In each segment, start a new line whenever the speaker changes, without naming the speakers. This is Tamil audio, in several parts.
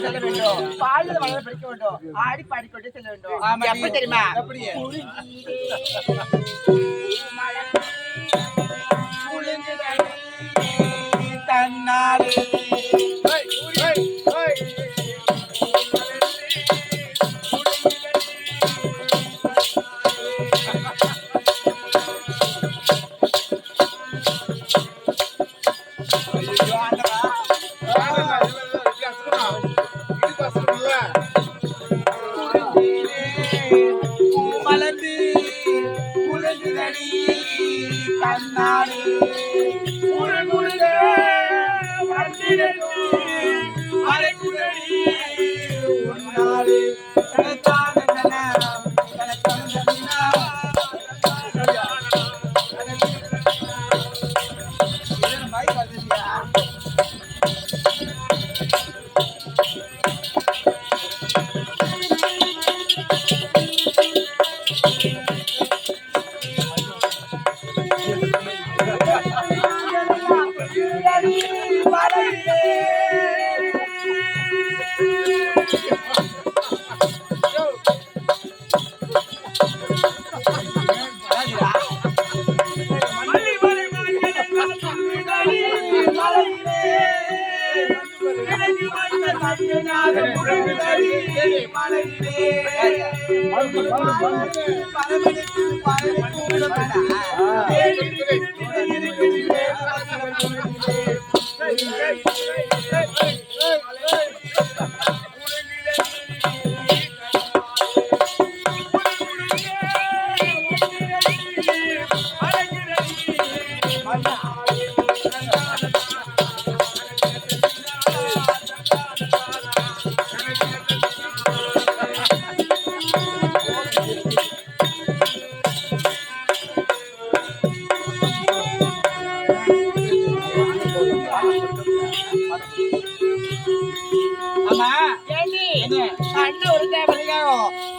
செல்ல வேண்டும், பாலில் வளர படிக்க வேண்டும், ஆடி பாடிக்கொண்டே செல்ல வேண்டும். எப்படி தெரியுமா? தன்னாலே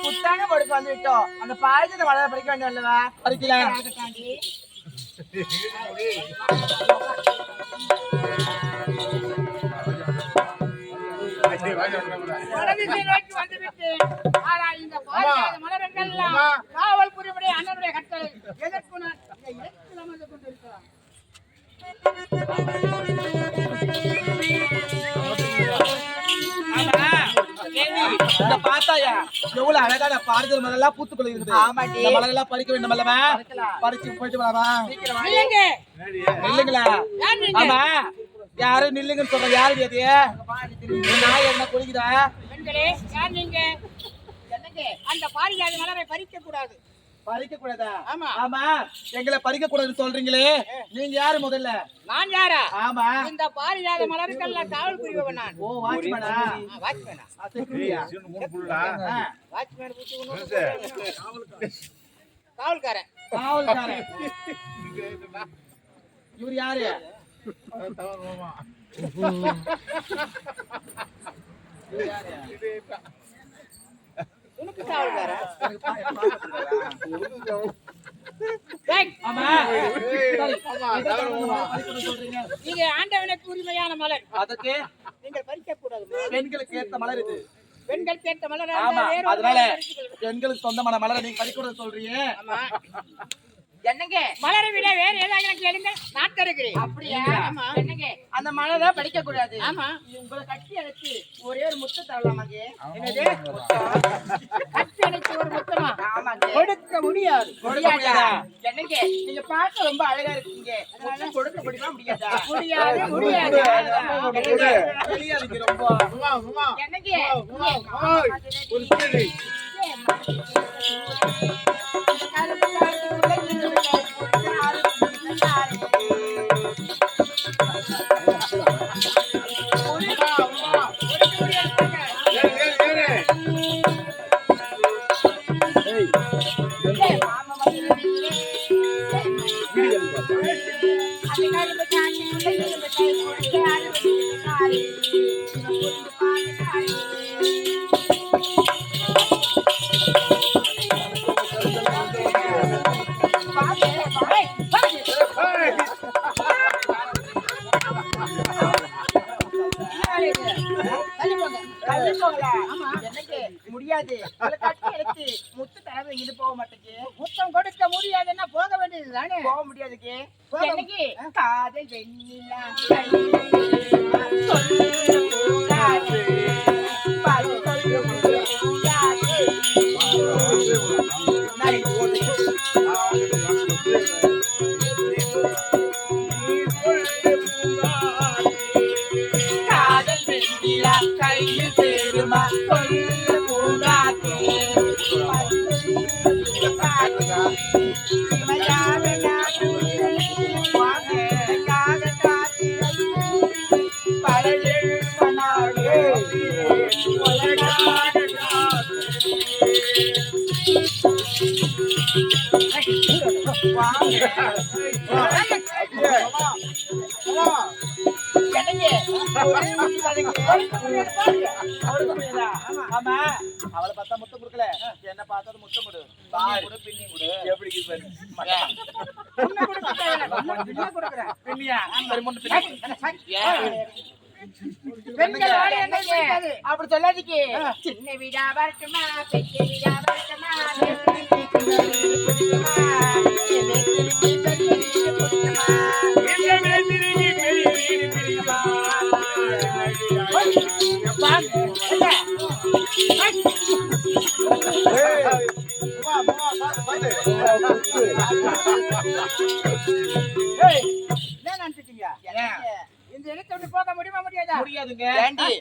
புத்தாங்க கொடுக்க வந்து விட்டோம். அந்த பாயசத்தை வளர படிக்க வேண்டிய அல்லவா? படிக்கலாம். காவல் புரியும்படி அண்ணனுடைய கட்டளை எதற்கு நான் கொண்டிருக்கிறேன். பாத்தாயா எவ்வளவு அழகான பாடுதல் மலர்லாம் பூத்துக்குள்ள இருக்குது. இந்த மலரெல்லாம் பறிக்க வேண்டும் அல்லவா? பறிச்சு போயிட்டு வரவா? நில்லுங்களா? ஆமா, யாரும் நில்லுங்கன்னு சொல்ற. யாரு அது? நாய் என்ன குளிக்குதா?
அந்த பாரிஜாத மலரை பறிக்க கூடாது.
பறிக்க கூடாதா? ஆமா ஆமா, எங்களை பறிக்க கூடாதுன்னு சொல்றீங்களே, நீங்க யாரு முதல்ல?
நான் யாரா?
ஆமா,
இந்த பாரிஜாத மலருக்கெல்லாம் காவல் புரிபவன் நான்.
ஓ, வாட்ச்மேனா?
வாட்ச்மேனா?
செக்யூரிட்டியா?
வாட்ச்மேன் காவல்காரன்.
காவல்காரன். இவர் யாரு?
உனக்கு காவல்காரன். இது ஆண்டவனுக்கு உரிமையான மலர்.
அதுக்கு
நீங்கள் பறிக்க கூடாது.
பெண்களுக்கு ஏற்ற மலர் இது.
பெண்களுக்கு ஏற்ற மலர்.
அதனால பெண்களுக்கு சொந்தமான மலரை நீங்க பறிக்கூடாது சொல்றீங்க.
என்னங்க மலரை விட வேற ஏதாவது கேளுங்க, நான் தருகிறேன். அப்படியா? என்னங்க
அந்த மலரை படிக்க கூடாது.
ஆமா,
உங்களை கட்டி அழைச்சு ஒரே ஒரு முத்த தரலாமாங்க?
என்னது கட்டி அழைச்சு ஒரு முத்தமா?
ஆமாங்க.
கொடுக்க முடியாது.
என்னங்க நீங்க பார்க்க ரொம்ப அழகா இருக்கீங்க, கொடுக்க முடியுமா? முடியாதா?
முடியாது முடியாது.
ரொம்ப
என்னங்க
முடியாது. இவளை கட்டி எடுத்து முத்து தரவை இது போக மாட்டேங்க.
முத்தம் கொடுக்க முடியாதுன்னா போக வேண்டியது தானே.
போக முடியாதுக்கு.
என்னைக்கு
காதல் வெண்ணிலா சொல்லு கூடாது. பாரு சொல்லு கூடாது. காதல் வெண்ணிலா கையில் சேருமா சொல்லு கூடாது.
ஆமா அவளை பார்த்தா முத்தம் கொடுக்கல, என்ன பார்த்தா முத்தம் கொடு, பாரு கொடு, பின்னி கொடு. எப்படி இருக்குது பின்னியா? சரி, முன்ன பின்னி.
பெண்கள் வாழ என்னைக்கு
அப்படி சொல்லாதீங்க.
சின்ன வீடா வரட்டுமா பெரிய வீடா வரட்டுமா என்ன நினைச்சிட்டீங்க? இந்த இடத்தை விட்டு போக முடியுமா முடியாதா?
முடியாதுங்க.
ஏண்டி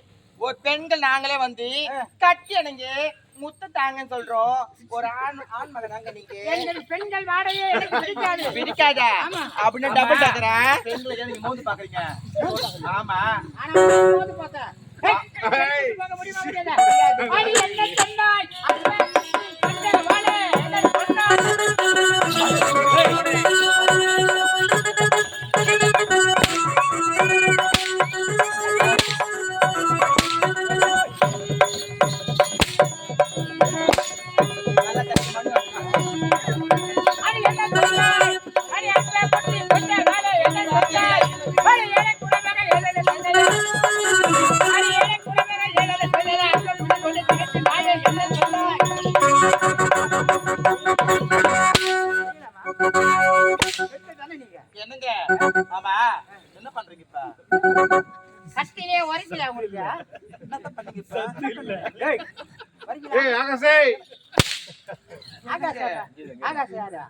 ஒரு பெண்கள் நாங்களே வந்து கட்டி அணைங்க முத்த தாங்கன்னு சொல்றோம். ஒரு ஆண் மகனாங்க நீங்க.
எங்கள் பெண்கள் வாடகையே எனக்கு பிடிக்காது.
பிடிக்காத அப்படின்னு டபுள் டக்கறேன்.
பெண்களுக்கு நீங்க மோந்து பாக்குறீங்க. ஆமா
ஆனா போது பார்த்தா போக முடியுமா முடியாதா? அடி என்ன சொன்னாய்? கண்ட வாழ என்ன
என்னங்க? ஆமா என்ன பண்றீங்க இப்ப?
கத்திலே உரைக்கல உங்களுக்கு.
என்ன பண்ணீங்க இப்ப?
ஏய் ஆகாசே
ஆகாச யாரா?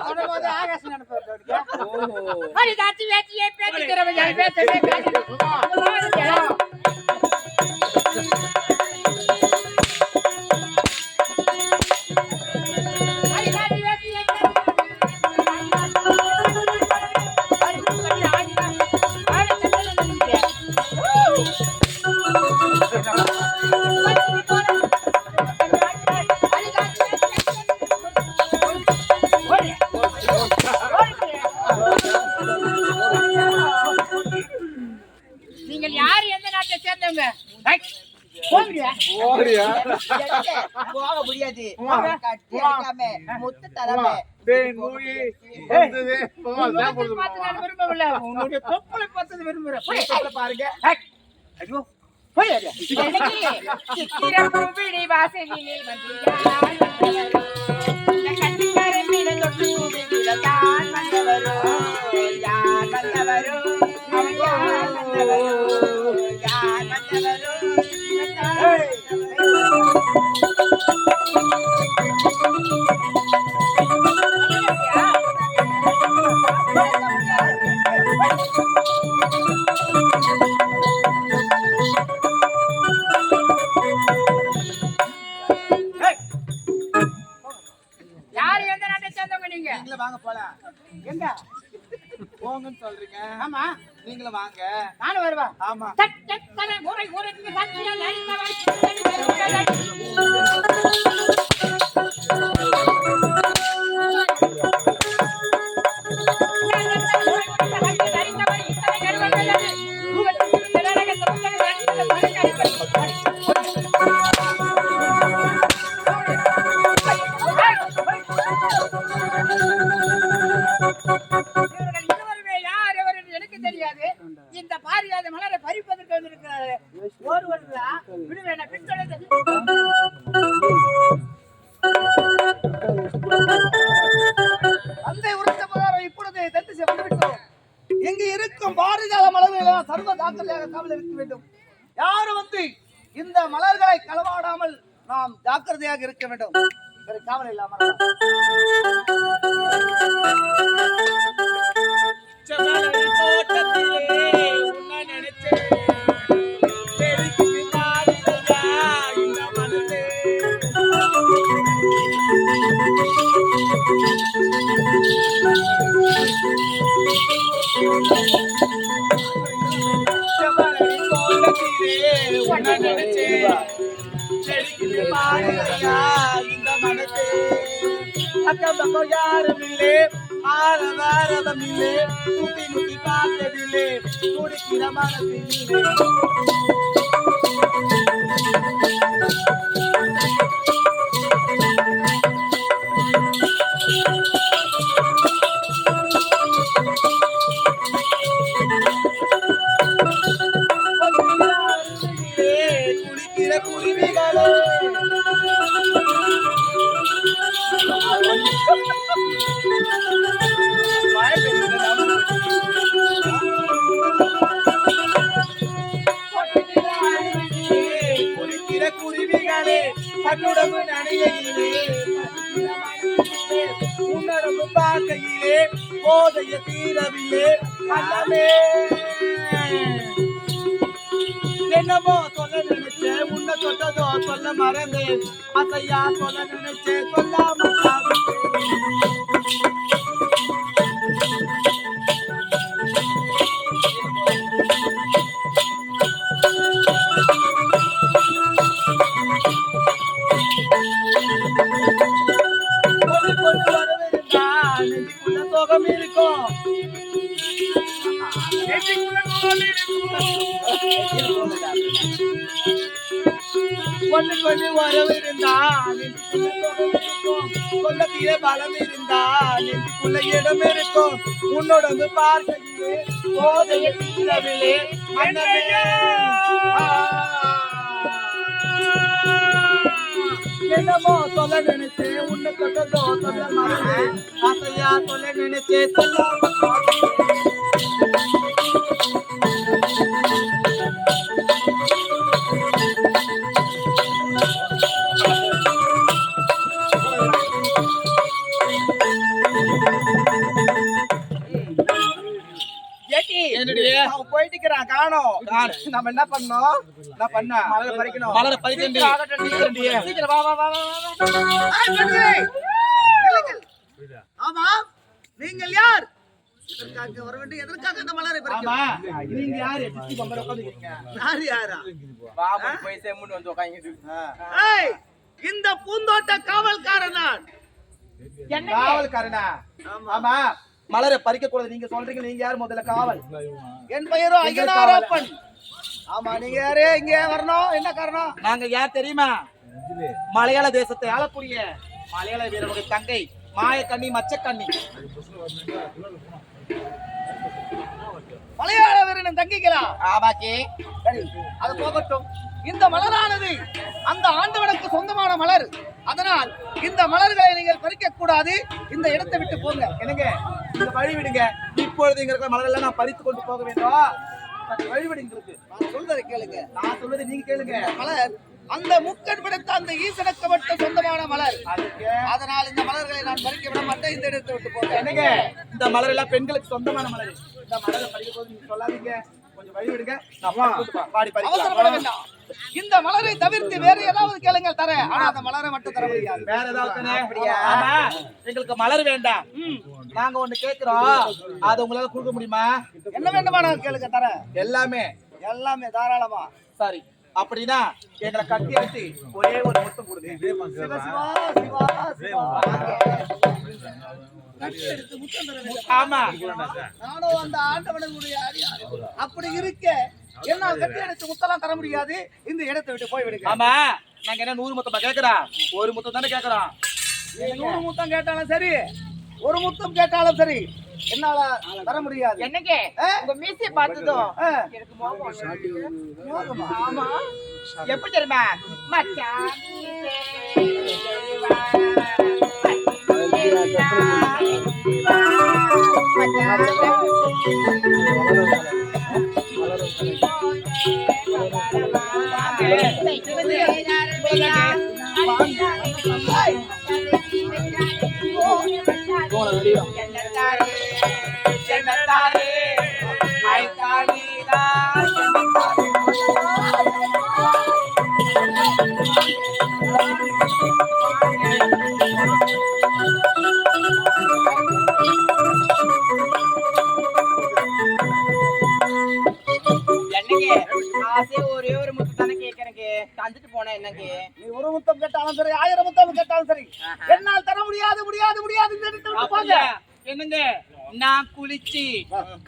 தொடர்ந்து ஆகாச நினைப்பா. அடி தாச்சி வேச்சியே பேத்தி தரவையா பேத்தவே காதி. நீங்கள் யார் எந்த நாட்டை சேர்ந்தவங்க? போங்கயா.
ஓடியா
போக முடியாது. கட்டி அணைக்காம முத்து தரவே
டேய் நூயி வந்ததே போடா
பார்த்து நான் விரும்பவில்லை. உன்னுடைய தொப்புளை பார்த்தது விரும்புகிறேன்.
பாருங்க.
ஐயோ போய் சித்திரப்பூவிழி வாசலிலே வந்தியார் கட்டிக்காரன் மீது தொட்டு விழத்தான் வந்தவரோ யார் வந்தவரோ அவன் யார் வந்தவரோ யார் வந்தவரோ யார் எந்த நாட்டை சேர்ந்தவங்க நீங்க?
நீங்களும் வாங்க போலாம்.
எங்க
போங்கன்னு சொல்றீங்க.
ஆமா
நீங்களும் வாங்க.
நானும் வருவா.
ஆமா
தட் தட் தன முறை முறைக்கு சத்தியா நடித்தவர் எனக்கு தெரியாது. முடியாது. இந்த பாரியாத மலரை பறிப்பதற்கு வந்திருக்கிறாரு. ஒருவர்களா விடுவேன பின்தொடர்ந்து
தந்தை உரைத்த பிரகாரம் இப்பொழுது தென் திசை வந்துவிட்டோம். இங்கு இருக்கும் பாரிஜாத மலர்களை சர்வ ஜாக்கிரதையாக காவல் இருக்க வேண்டும். யாரும் வந்து இந்த மலர்களை களவாடாமல் நாம் ஜாக்கிரதையாக இருக்க வேண்டும். வேறு காவல் இல்லாமல்
செம்மலரி தோட்டத்திலே உன்னை நினைச்சேன். பெருக்கி பாடுதையா இந்த மனசே. செம்மலரி தோட்டத்திலே உன்னை நினைச்சேன். பெருக்கி பாடுதையா இந்த மனசே. அக்கம் பக்கம் யாரும் இல்லே, ஆரவாரவம் இல்லே, முட்டி முட்டி பார்த்ததில்லே, துடிக்கிற மனசிலே. குளிக்கிற குருவிகளே குளிக்கிற குருவிகளே பன்னுடம்பு நடையிலே உன்னடம்பு பார்க்கையிலே போதைய தீரவில்லை அண்ணமே. என்னமோ சொல்ல நினைச்சேன், உன்னை தொட்டதோ சொல்ல மறந்தேன். அசையா சொல்ல நினைச்சேன், சொல்லாம கொண்டு வரவிருந்தா நெஞ்சுக்குள்ள சோகம் இருக்கும். கொண்டு கொண்டு வரவிருந்தா நெஞ்சுக்குள்ள சோகம் இருக்கும். கொல்லத்திலே பலம் இருந்தா நெஞ்சுக்குள்ள இடம் இருக்கும். உன்னோட பார்க்கையிலே போதைய தீரவில்லை அண்ணமே. என்னமோ சொல்ல நினைச்சேன், உன்னை தொட்டதோ சொல்ல மறந்தேன். ஆசையா சொல்ல நினைச்சேன், சொல்லாம
அவன் போயிட்டு இருக்கிறான் காணோம். நம்ம என்ன பண்ணோம்? நான் பண்ண மலரை பறிக்கணும்.
மலரை பறிக்கண்டி.
சீக்கிரம் வா வா வா வா
ஆமா, நீங்கள் யார்? எதற்காக வர வேண்டும்? எதற்காக அந்த மலரை பறிக்க?
ஆமா, நீங்க யாரு? சுத்தி பம்பர உட்கார்ந்திருக்கீங்க.
யார் யாரா?
வா போய் செம்முன்னு வந்து உட்கார்ந்து.
ஏய், இந்த பூந்தோட்ட காவல்காரன் நான்.
காவல்காரனா? ஆமா, மலரை பறிக்க கூடாது நீங்க சொல்றீங்க. நீங்க யார் முதல்ல? காவல்.
என் பெயரோ ஐயனாரப்பன். ஆமா, நீங்க யாரு? இங்க வரணும், என்ன காரணம்?
நாங்க யார் தெரியுமா? மலையாள தேசத்தை ஆளக்கூடிய மலையாள வீரனுடைய தங்கை மாயக்கண்ணி மச்சக்கண்ணி.
மலையாள வீரன் தங்கிகளா?
ஆமாக்கே.
சரி, அது போகட்டும். இந்த மலரானது அந்த ஆண்டவனுக்கு சொந்தமான மலர். அதனால் இந்த மலர்களை நீங்கள் பறிக்க கூடாது. இந்த இடத்தை விட்டு போங்க.
என்னங்க, இந்த வழி விடுங்க. இப்பொழுது இங்க இருக்கிற மலர் எல்லாம் நான் பறித்து கொண்டு போக வேண்டும். வழி விடுங்க.
நான் சொல்றதை கேளுங்க.
நான் சொல்றது நீங்க கேளுங்க.
மலர் அந்த முக்கன் படைத்த அந்த ஈசனுக்கு மட்டும் சொந்தமான மலர்.
அதுக்கு
அதனால் இந்த மலர்களை நான் பறிக்க விட மாட்டேன். இந்த இடத்தை விட்டு போங்க.
என்னங்க, இந்த மலர் எல்லாம் பெண்களுக்கு சொந்தமான மலர். இந்த மலரை பறிக்க போது நீங்க சொல்லாதீங்க. கொஞ்சம் வழி விடுங்க. நான் பாடி
அவசரப்பட
பறிக்கலாம்.
வேண்டாம். இந்த மலரை தவிர்த்து வேற ஏதாவது கேளுங்கள் தரேன். ஆனா அந்த மலரை மட்டும் தர முடியாது.
வேற ஏதாவது? ஆமா, எங்களுக்கு மலர் வேண்டாம். நாங்க ஒண்ணு கேக்குறோம், அது உங்களால கொடுக்க முடியுமா?
என்ன வேண்டுமானாலும் கேளுங்க, தரேன்.
எல்லாமே?
எல்லாமே தாராளமா.
சரி, அப்படின்னா எங்களை கட்டி அடிச்சு ஒரே ஒரு முத்தம் கொடுங்க.
சிவா சிவா சிவா.
ஆமா,
நானும் அந்த ஆண்டவனுடைய அடியார். அப்படி இருக்க என்னால் கட்டி அடிச்சு முத்தெல்லாம் தர முடியாது. இந்த இடத்தை விட்டு போய் விடுங்க.
ஆமா, நாங்க என்ன 100 முத்தமா கேக்குறோம்? ஒரு முத்தம் தானே கேக்குறோம்.
100 முத்தம் கேட்டாலும் சரி, ஒரு முத்தம் கேட்டாலும் சரி, என்னால தர முடியாது.
என்னங்க உங்க மீசையை பார்த்ததும் எனக்கு மோகம்
மோகமா?
ஆமா எப்படி தெரியுமா மச்சான் ஒரே ஒரு முத்து தானே கேக்குறேங்க தந்துட்டு போனா என்னங்க
நீ ஒரு முத்தம் கேட்டாலும் சரி 1000 முத்தம் கேட்டாலும் சரி என்னால் தர முடியாது முடியாது முடியாது இந்த இடத்தை விட்டு போங்க.
என்னங்க நான் குளிச்சு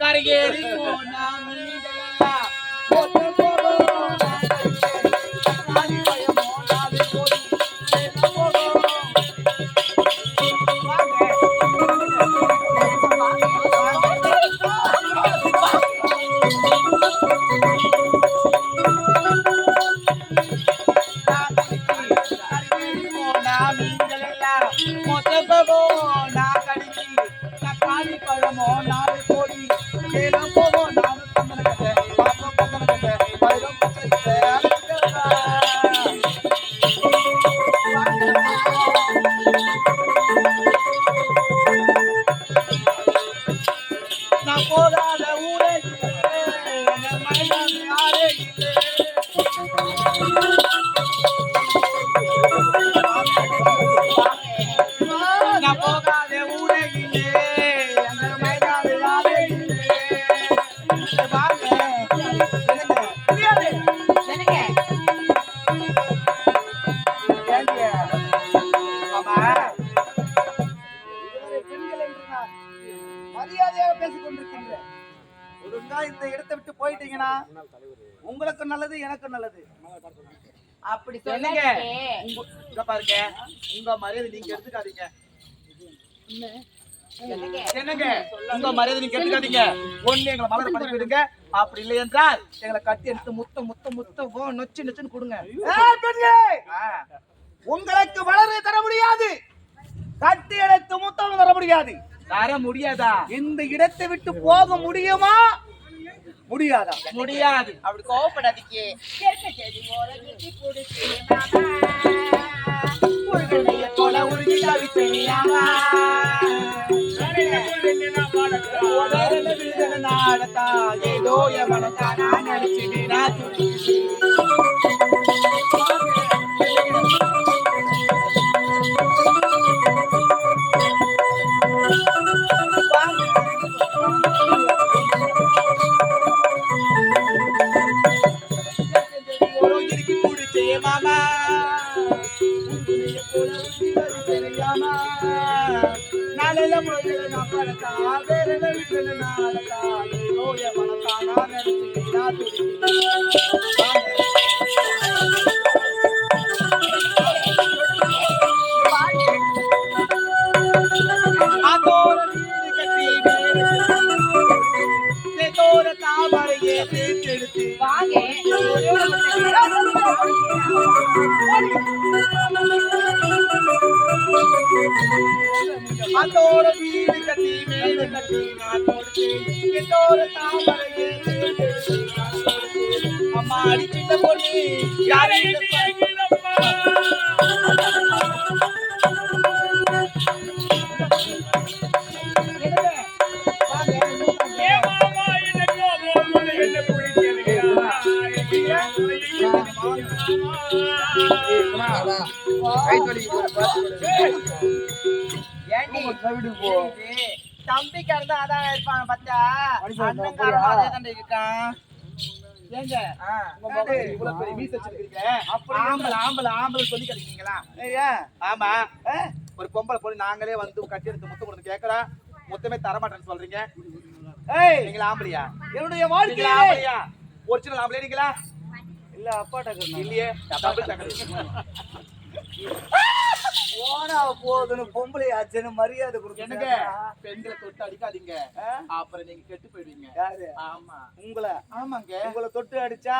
கரையேறி போனா மீதெல்லாம்
மரியாதையாக பேசிக் கொண்டிருக்கின்றேன். ஒழுங்கா இந்த இடத்தை விட்டு போயிட்டீங்கன்னா உங்களுக்கு நல்லது எனக்கு நல்லது.
அப்படி சொல்லுங்க இங்க பாருங்க உங்க மரியாதை நீங்க எடுத்துக்காதீங்க. என்னங்க உங்க மரியாதை நீங்க எடுத்துக்காதீங்க. ஒண்ணு எங்களை மலர பண்ணி விடுங்க, அப்படி இல்லை என்றால் எங்களை கட்டி எடுத்து முத்த முத்த முத்த நொச்சு நொச்சுன்னு கொடுங்க.
உங்களுக்கு வளர தர முடியாது, கட்டி எடுத்து முத்தம் தர முடியாது.
தர முடியாதா?
இந்த இடத்தை விட்டு போக முடியுமா முடியாதா?
முடியாது. அப்படி கோவப்படாதீங்க. ஏதோ மாமா நாளையில முதல்ல நான் பழத்தா வேற வீட்டுல நாளத்தா ஏதோ மனத்தா நான் அதோட வீடு கட்டி தோர தாமரையே தேர்ந்தெடுத்து வாங்க அதோட வீடு கட்டி மேடு கட்டி நான் தோர தாமரையே அம்மா அடிச்சிட்ட பொண்ணு யாரை தம்பிக்காரன் தான் அதான் இருப்பான் பச்சா அண்ணன்காரன் அதே தான் இருக்கான். ஏங்க இவ்வளவு பெரிய மீசை வச்சிருக்கீங்க, ஆம்பளை ஆம்பளை ஆம்பளை சொல்லி கிடைக்கீங்களா? ஆமா ஒரு பொம்பளை போய் நாங்களே வந்து கட்டி எடுத்து முத்தம் கொடுத்து கேட்கறோம், மொத்தமே தரமாட்டேன்னு சொல்றீங்க. நீங்களா ஆம்பளையா?
என்னுடைய வாழ்க்கை
ஆம்பளையா? ஒரிஜினல் ஆம்பளை நீங்களா?
இல்ல அப்பா டக்கர்
இல்லையே டபுள் டக்கர்.
போனா போதுன்னு பொம்பளை ஆச்சுன்னு மரியாதை
என்னங்க
கொடுக்கணுங்க.
பெண்களை தொட்டு அடிக்காதீங்க அப்புறம் நீங்க கெட்டு போயிடுவீங்க.
யாரு
ஆமா
உங்களை
ஆமாங்க
உங்களை தொட்டு அடிச்சா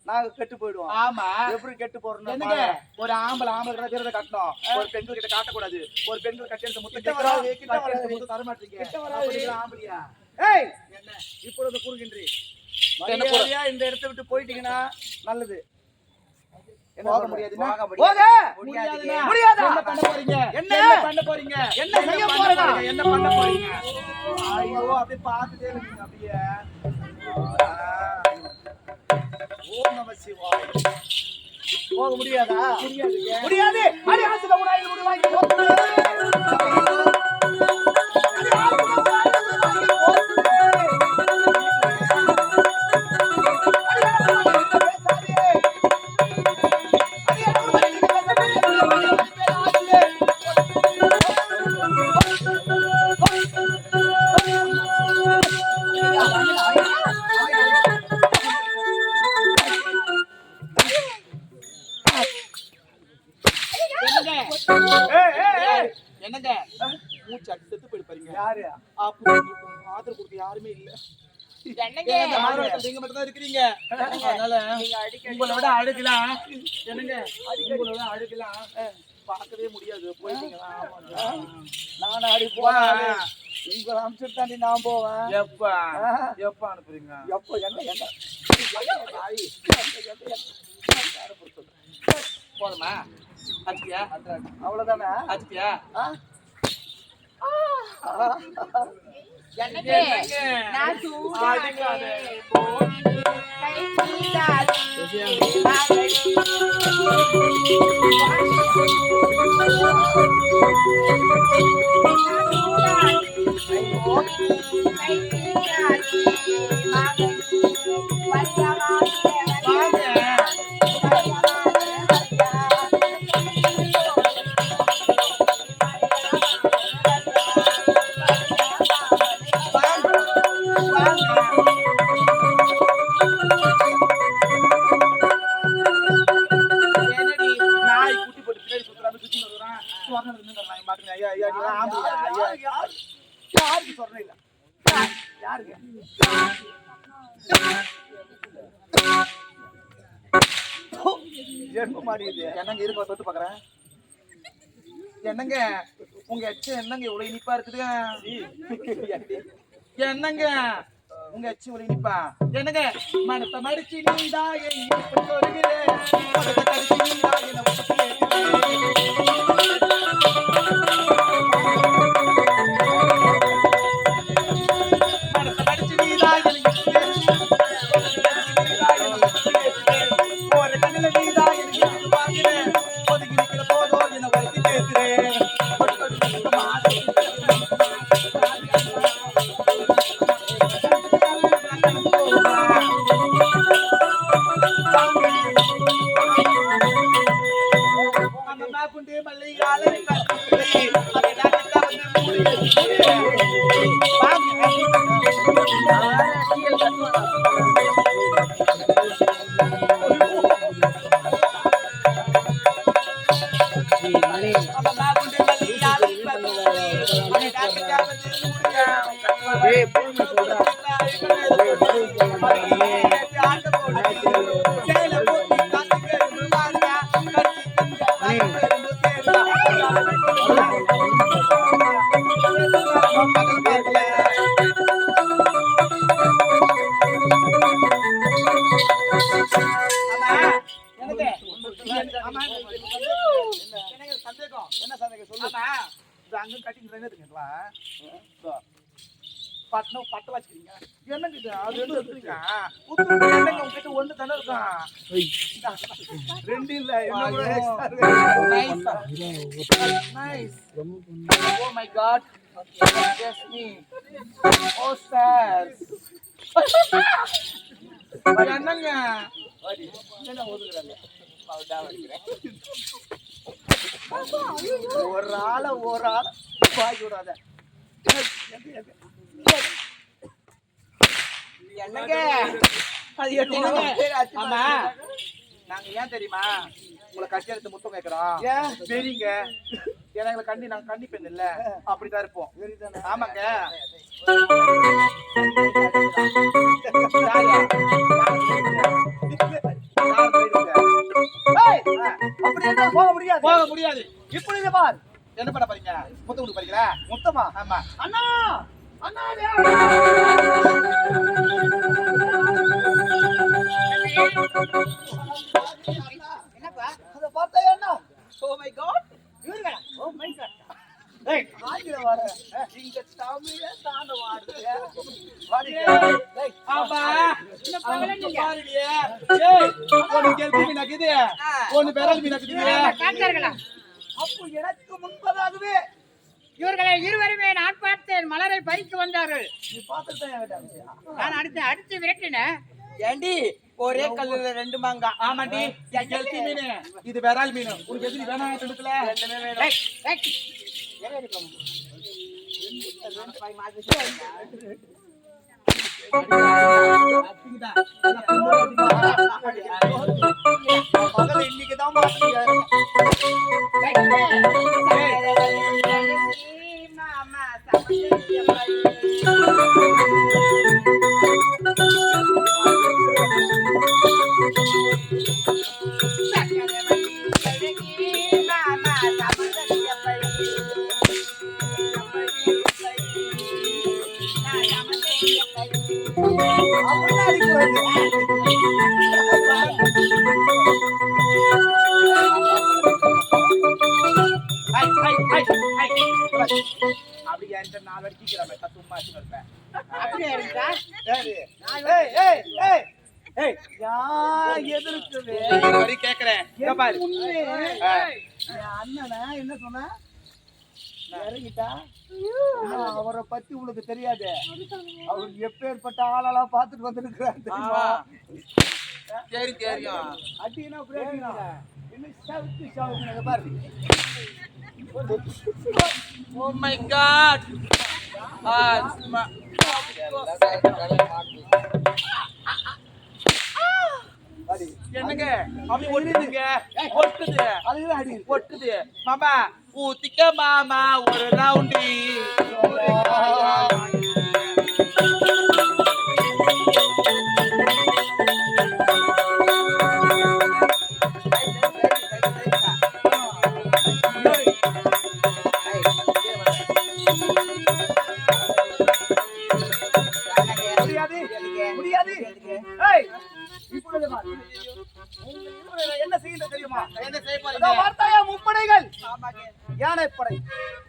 நாங்க கெட்டு போயிடுவோம்.
ஆமா
எப்படி கெட்டு போறோம்?
என்னங்க ஒரு ஆம்பளை கிட்ட வீரத்தை காட்டணும், ஒரு பெண்கள் கிட்ட காட்டக்கூடாது. ஒரு பெண்கள் கட்டி முத்து
கிட்ட வராது, கிட்ட வராது.
முத்து தர மாட்டீங்க.
கிட்ட வராது.
அப்படிங்களா ஆம்பளையா?
ஏய்,
என்ன
இப்பொழுது கூறுகின்றி
என்ன கூறு?
மரியாதையா இந்த இடத்தை விட்டு போயிட்டீங்கன்னா நல்லது. என்ன
போக
சொல்ற?
முடியாதுன்னா?
போக
முடியாதுன்னா?
முடியாதா?
என்ன பண்ண போறீங்க?
என்ன?
என்ன பண்ண போறீங்க?
என்ன செய்ய
பண்ண
போறதா?
போறீங்க? என்ன பண்ண போறீங்க? ஐயோ அப்படியே பார்த்துட்டே இருக்கீங்க அப்படியே.
ஓம் நம சிவாய. போக முடியாதா?
முடியாதுங்க.
முடியாது. அடி ஆசுல உடாயில் முடிவாங்கி போத்து. அடி ஆசுல உடாயில் முடிவாங்கி போத்து. அடி ஆசுல பேசாதே. அடி ஆசுல
என்னங்க?
ஏய் ஏய் ஏய்.
என்னங்க மூச்சு அடி செத்து போயிடுப்பாருங்க.
யாரு?
அப்போ உங்களுக்கு ஆதரவு கொடுக்க யாருமே இல்ல.
என்னங்க
ஏங்க, ஆதரவு நீங்க மட்டும் தான் இருக்கிறீங்க. அதனால உங்களை விட அழுகலாம். என்னங்க உங்களை விட அழுகலாம் பார்க்கவே முடியாது. போயிட்டீங்களா?
நான் அடி போறேன். உங்களை அனுப்பிச்சு தாண்டி நான் போவேன்.
எப்ப எப்ப அனுப்புறீங்க?
எப்போ என்ன என்ன
போதுமா? அச்சுக்கியா?
அவ்வளவுதானே?
அச்சுக்கியா?
என்னங்க
என்னங்க?
நான்
அடிக்காதே.
கை நீட்டாதே.
என்னடி நாய் குட்டி போட்டு பின்னாடி சுத்துறாம சுத்தி வருவான். சுவர்ணம் இருந்து நான் மாட்டேன். ஐயா ஐயா நீ ஆம்பளையா? ஐயா
யாருக்கு சொல்றேன் இல்ல யாருக்கு ஜென்ம மாறியது.
என்னங்க இருக்க தொட்டு பாக்குறேன். என்னங்க உங்க எச்ச என்னங்க இவ்வளவு இனிப்பா இருக்குது? என்னங்க உங்க எச்சு இவ்வளவு இனிப்பா? என்னங்க மனத்தை மடிச்சு நீண்டா என் இனிப்பு சொல்கிறேன். மனத்தை கடிச்சு நீண்டா என்ன உசுப்பு மனத்தை மடிச்சு நீண்டா ஒரு கண்ணில நீண்டா எனக்கு பாக்குறேன். ஒதுக்கி நிக்கிற போதோ என்ன வரைக்கும் பேசுறேன். சந்தேகம்
என்ன சந்தேகம் சொல்லு.
ஆமா இது அங்க கட்டிங் என்னதுங்களா? பட்டம் பட்ட வச்சுக்கிறீங்க. என்னங்க இது? அது எது எடுத்துறீங்க? என்னங்க உங்ககிட்ட ஒண்ணு தானே இருக்கும்.
ரெண்டு இல்ல என்ன கூட extra
Nice. Oh my God. Yes me. Oh sir. என்னங்க என்ன ஓதுறாங்க?
ஒரு ஆளை பாய் விடாத.
என்னங்க அது என்னங்க? ஆமா நாங்க ஏன் தெரியுமா உங்களை கட்டி எடுத்து முத்தம் கேட்கிறோம்
ஏன்
சரிங்க ஏன்னா எங்களை நாங்க கண்ணி பெண் இல்ல அப்படிதான் இருப்போம் ஆமாங்க
ஏய், அப்படி என்ன போக முடியாது
போக முடியாது
இப்படி பார்
என்ன பண்ண போறீங்க முத்தம் கொடுக்க போறீங்களா
மொத்தமா
ஆமா
அண்ணா அண்ணா
என்னப்பா
அத பார்த்தா அண்ணா
ஓ மை காட்
இவர்களா
ஓ மை காட் ஏய் ஆங்கில வர இங்க தமிழ தாண்ட வாடுறியா
ஏய் ஆபா
என்ன பகலன்னு
பாருடியே ஏய் ஒன்னு கேள்வி மீனாக்குது ஒன்னு பெரல் மீனாக்குது
காட்டார்களா
அப்போ எனக்கு முன்பதாகவே
இவர்களை இருவருமே நான் பார்த்தேன் மலரை பறிக்க வந்தார்கள்
நீ பார்த்துட்டே வேண்டாம்
நான் அடித்து விரட்டினேன்
ஏண்டி ஒரே கல்லுல ரெண்டு மாங்கா ஆமாண்டி கெல்தி மீன் இது பெரால் மீன் உனக்கு எது வேணா எடுத்துல ரெண்டுமே வேணும்
ஏய், ஏய், எங்க இருக்க?
மகள் இன்னைக்குதான் மாட்டியா
மாமா சமைச்சு
அப்படி என்கிட்ட 4 அடிக்கிறேன் சும்மா இருப்பேன்
அப்படியே இருக்கா
ஏய் ஏய் ஏய் ஏய் யார் எதிர்க்குது
வரி கேக்குறேன் இங்க பாரு
என் அண்ணனா என்ன சொன்னா இறங்கிட்டா அவரை பத்தி உங்களுக்கு தெரியாது அவர் எப்பேற்பட்ட ஆளெல்லாம் பார்த்துட்டு வந்திருக்கிறார் தெரியுமா
சரி தெரியும்
அடினா பிரேக்கினா என்ன சவுத்து பாரு
ஓ மை காட் என்னங்க அப்படி ஒட்டுதுங்க ஒட்டுது
அதுதான் அடி
ஒட்டுது மாமா ஊத்திக்க மாமா ஒரு ரவுண்டி
முடியாது முடியாது ஏய் இப்பொழுது பாரு. என்ன செய்யணும் தெரியுமா
என்ன செய்ய
அதோ
போறீங்க
வார்த்தையா முப்படைகள் யானைப்படை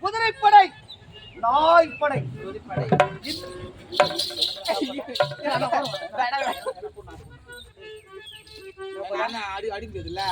குதிரைப்படை நாய்ப்படை
அடி அடிக்குதுல்ல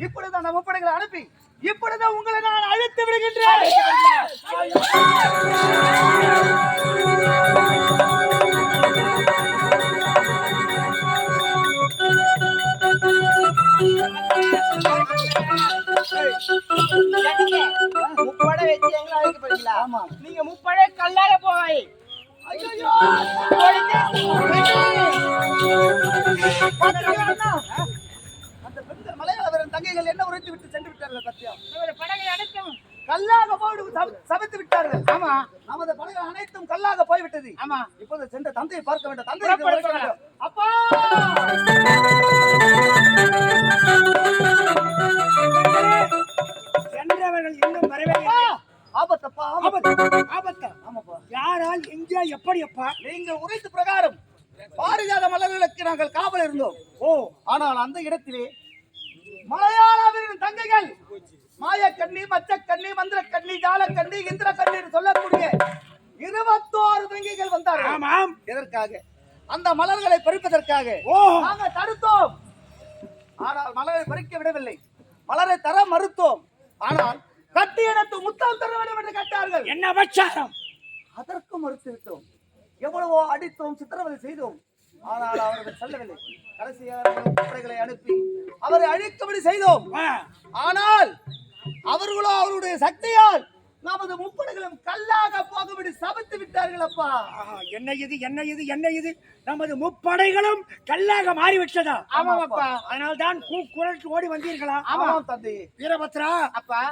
இப்பொழுது நம்ம படைகளை அனுப்பி இப்பொழுது உங்களை நான் அழைத்து விடுகின்றேன்
முப்படை வச்சு எங்களை அழைக்க போறீங்களா
ஆமா
நீங்க முப்படை கல்லால போய்
ஐயோ அந்த பெண்கள் மலையாள வீரன் தங்கைகள் என்ன உரைத்து விட்டு சென்று விட்டார்கள் பத்தியா
படகை அடைக்கும்
கல்லாக போய் சமைத்து விட்டார்கள் ஆமா நமது படைகள் அனைத்தும் கல்லாக போய்விட்டது
ஆமா
இப்போது சென்ற தந்தையை பார்க்க வேண்டும்
புறப்பட
தந்தை
வேண்டும்.
அப்பா
சென்றவர்கள் இன்னும் வரவே
அப்பா! ஆபத்தப்பா ஆபத்து
ஆபத்தா
ஆமாப்பா
யாரால் எங்கே எப்படி அப்பா
நீங்கள் உரைத்த பிரகாரம் பாரிஜாத மலர்களுக்கு நாங்கள் காவல் இருந்தோம் ஓ ஆனால் அந்த இடத்திலே மலையாளவின் தங்கைகள் மாயக்கண்ணி மச்சக்கண்ணி மந்திரக்கண்ணி ஜாலக்கண்ணி இந்திரக்கண்ணி என்று சொல்லக்கூடிய 21 தங்கைகள் வந்தார்கள்
ஆமாம்
எதற்காக அந்த மலர்களை பறிப்பதற்காக நாங்கள் தடுத்தோம் ஆனால் மலரை பறிக்க விடவில்லை மலரை தர மறுத்தோம் ஆனால் கட்டி எடுத்து முத்தம் தர வேண்டும் என்று கேட்டார்கள்
என்ன அபச்சாரம்
அதற்கு மறுத்து விட்டோம் எவ்வளவோ அடித்தோம் சித்திரவதை செய்தோம் ஆனால் அவர்கள் செல்லவில்லை. கடைசியாக படைகளை அனுப்பி அவரை அழிக்கும்படி செய்தோம். ஆனால் அவர்களோ அவருடைய சக்தியால் நமது முப்படைகளும் கல்லாக போகும்படி சபித்து விட்டார்கள். அப்பா
என்ன இது என்ன இது என்ன இது? நமது முப்படைகளும் கல்லாக மாறிவிட்டதா?
ஆமாப்பா.
அதனால்தான் குரல் ஓடி வந்தீர்களா?
ஆமாம் தந்தை.
வீரபத்ரா,
அப்பா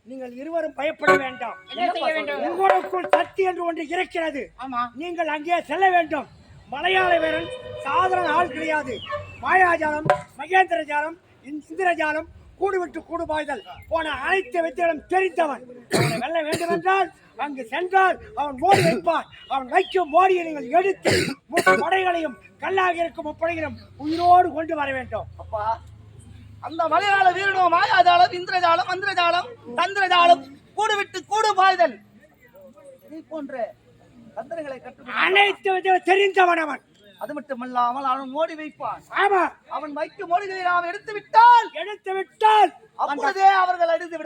நீங்கள் இருவரும் பயப்பட வேண்டாம்.
என்ன செய்ய வேண்டும்?
உங்களுக்குள் சக்தி என்று ஒன்று இருக்கிறது.
ஆமா.
நீங்கள் அங்கே செல்ல வேண்டும். மலையாள வீரன் சாதாரண ஆள் கிடையாது. மாயாஜாலம், மகேந்திர ஜாலம், இந்திரஜாலம், கூடுவிட்டு கூடுபாய்தல் போன அனைத்து வித்தைகளும் தெரிந்தவன். அவனை வெல்ல வேண்டும் என்றால் அங்கு சென்றால் அவன் மோடி வைப்பான். அவன் வைக்கும் மோடியை நீங்கள் எடுத்து முப்படைகளையும் கல்லாக இருக்கும் முப்படைகளையும் உயிரோடு கொண்டு வர வேண்டும்.
அப்பா, அந்த மலையாள வீரனோ மாயாஜாலம், இந்திரஜாலம், மந்திரஜாலம், தந்திரஜாலம், கூடு விட்டு கூடு பாய்தல் நீ போன்ற தந்திரங்களை கற்று
அனைத்து வித்தைகளும் தெரிந்தவன் அவன்.
அது மட்டுமல்லாமல் அவன் மோடி வைப்பான்.
ஆமா,
அவன் வைக்கும் மோடிகளை நாம் எடுத்து விட்டால் அப்பொழுதே அவர்கள் அழிந்து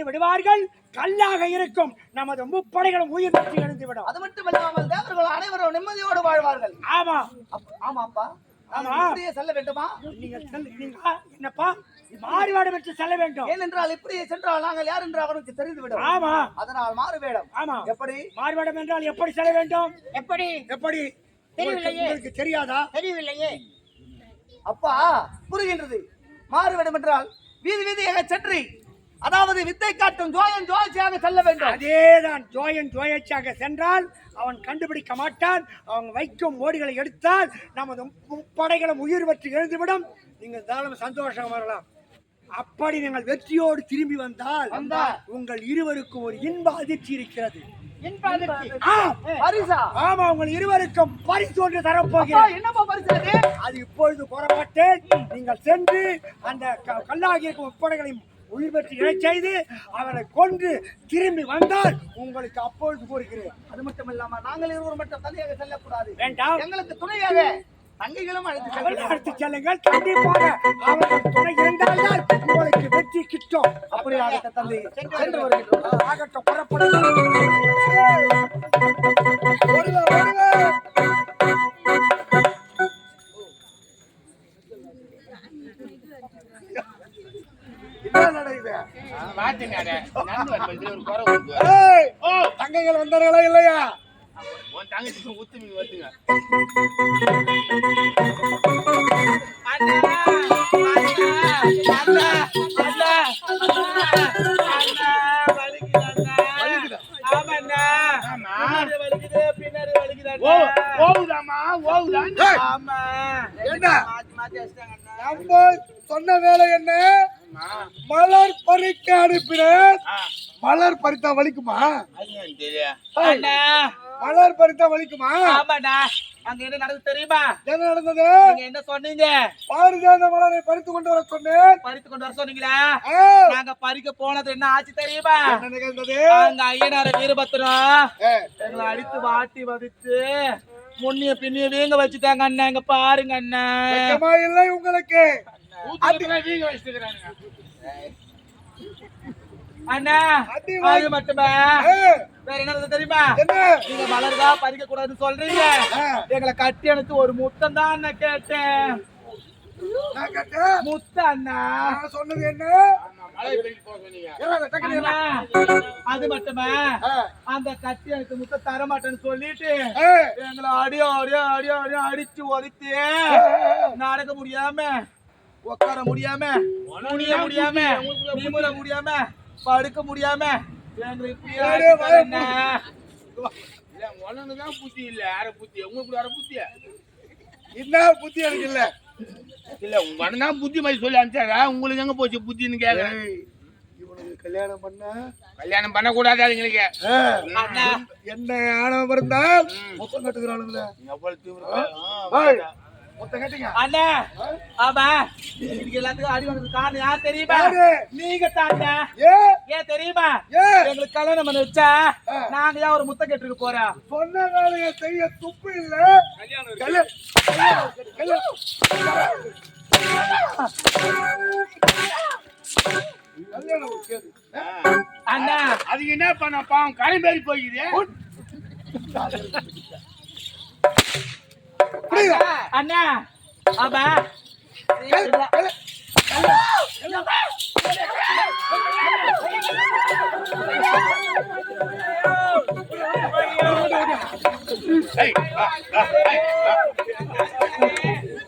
விடுவார்கள்.
கல்லாக இருக்கும் நமது முப்படைகளும் உயிர் பெற்று எழுந்துவிடும்.
அது மட்டுமல்லாமல் தேவர்கள் அனைவரும் நிம்மதியோடு வாழ்வார்கள்.
ஆமா
ஆமாப்பா.
ஆமா,
இப்படியே செல்ல வேண்டுமா?
என்னப்பா மாறுவேடம் பெற்று செல்ல வேண்டும்.
ஏனென்றால் இப்படியே சென்றால் நாங்கள் யார் என்று அவனுக்கு தெரிந்துவிடும்.
ஆமா,
அதனால் மாறு வேடம்.
ஆமா,
எப்படி
மாறுவேடம் என்றால் எப்படி செல்ல வேண்டும்?
எப்படி
எப்படி
தெரியவில்லையே.
உங்களுக்கு தெரியாதா?
தெரியவில்லையே.
அப்பா, புரிகின்றது. மாறு வேடம் என்றால் வீதி வீதியாக சென்று, அதாவது வித்தை காட்டும் ஜோயன் ஜோயச்சியாக செல்ல வேண்டும்.
அதேதான், ஜோயன் ஜோயச்சியாக சென்றால் அவன் கண்டுபிடிக்க மாட்டான். அவன் வைக்கும் மோடிகளை எடுத்தால் நமது முப்படைகளும் உயிர் பெற்று எழுந்துவிடும். நீங்கள் தாராளமாக சந்தோஷம் வரலாம். அப்படி நீங்கள் வெற்றியோடு திரும்பி வந்தால் உங்கள் இருவருக்கும் ஒரு இன்ப அதிர்ச்சி இருக்கிறது.
பரிசா?
ஆமா, உங்கள் இருவருக்கும் பரிசு ஒன்று தரப்போகிறேன்.
என்னப்பா பரிசு?
அது இப்பொழுது கூறமாட்டேன். நீங்கள் சென்று அந்த கல்லாகி இருக்கும் முப்படைகளையும் உயிர் பெற்று இழை செய்து அவரை கொன்று திரும்பி வந்தால் உங்களுக்கு அப்பொழுது கூறுகிறேன்.
அது மட்டும் இல்லாம நாங்கள் இருவர் மட்டும் தனியாக செல்லக்கூடாது.
வேண்டாம்,
எங்களுக்கு துணையாக தங்கைகளும்
அழைத்து செல்லுங்கள். கண்டிப்பாக அவர்கள் துணை இருந்தால்தான் உங்களுக்கு வெற்றி கிட்டும்.
அப்படி ஆகட்ட தந்தை சென்று வருகிறோம்.
ஆகட்டும், புறப்படுங்கள். தங்கைகள் வந்தார்களா இல்லையா? நம்ம சொன்ன வேலை என்ன? மலர் பறிக்க அனுப்பினேன். மலர் பறித்தா வலிக்குமா? மலர் பறித்தா வலிக்குமா?
அங்க என்ன நடந்தது தெரியுமா?
என்ன நடந்தது?
நீங்க என்ன சொன்னீங்க?
பாரிஜாத மலரை பறித்து கொண்டு வர சொன்னேன்.
பறித்து கொண்டு வர சொன்னீங்களா? நாங்க பறிக்க போனது என்ன ஆச்சு தெரியுமா?
என்ன நிகழ்ந்தது?
அந்த ஐயனார வீரபத்திரம் எங்களை அடித்து வாட்டி வதிச்சு முன்னிய பின்னிய வீங்க வச்சுட்டாங்க அண்ணா. இங்க பாருங்க அண்ணா.
இல்லை உங்களுக்கு
அண்ணா, அது மட்டுமே வேற என்ன தெரியுமா? நீங்க மலர்தா பறிக்க கூடாதுன்னு சொல்றீங்க. எங்களை கட்டி அணைத்து ஒரு முத்தம் தான் அண்ணா கேட்டேன். முத்த அண்ணா
சொன்னது என்ன?
அது மட்டுமே அந்த கட்டி அணைத்து முத்த தர மாட்டேன்னு சொல்லிட்டு எங்களை அடியோ அடியோ அடியோ அடியோ அடிச்சு ஒதுத்தி நடக்க முடியாம, உட்கார முடியாம, முடிய முடியாம, நிமிர முடியாம, படுக்க முடியாம எங்களை
உனக்குதான் புத்தி இல்ல. யார புத்தி? உங்களுக்கு வர புத்திய
என்ன புத்தி? எனக்கு இல்ல
இல்ல, உங்க அண்ணன் புத்தி மாதிரி சொல்லி அனுப்பிச்சாரா? உங்களுக்கு எங்க போச்சு புத்தின்னு கேக்குறேன்.
இவனுக்கு கல்யாணம்
பண்ண கூடாது. அதுங்களுக்கு
என்ன ஆணவம் இருந்தால் மொத்தம் கட்டுக்கிறானுங்களே. மொத்தம் கட்டிங்க
அண்ணா. ஆமா, இதுக்கு எல்லாத்துக்கும் அடி வந்தது காரணம் யார் தெரியுமா? நீங்க தாங்க. ஏன் தெரியுமா? எங்களுக்கு கல்யாணம் பண்ணி வச்சா நாங்க ஏன் ஒரு முத்தம் கேட்டுக்க போறோம்?
சொன்ன வேலையை செய்ய துப்பு இல்ல.
அண்ணா,
அதுக்கு என்ன பண்ண? பாவம் களம்பேறி போய்க்குது.
அண்ணா ஆமா
ஏய்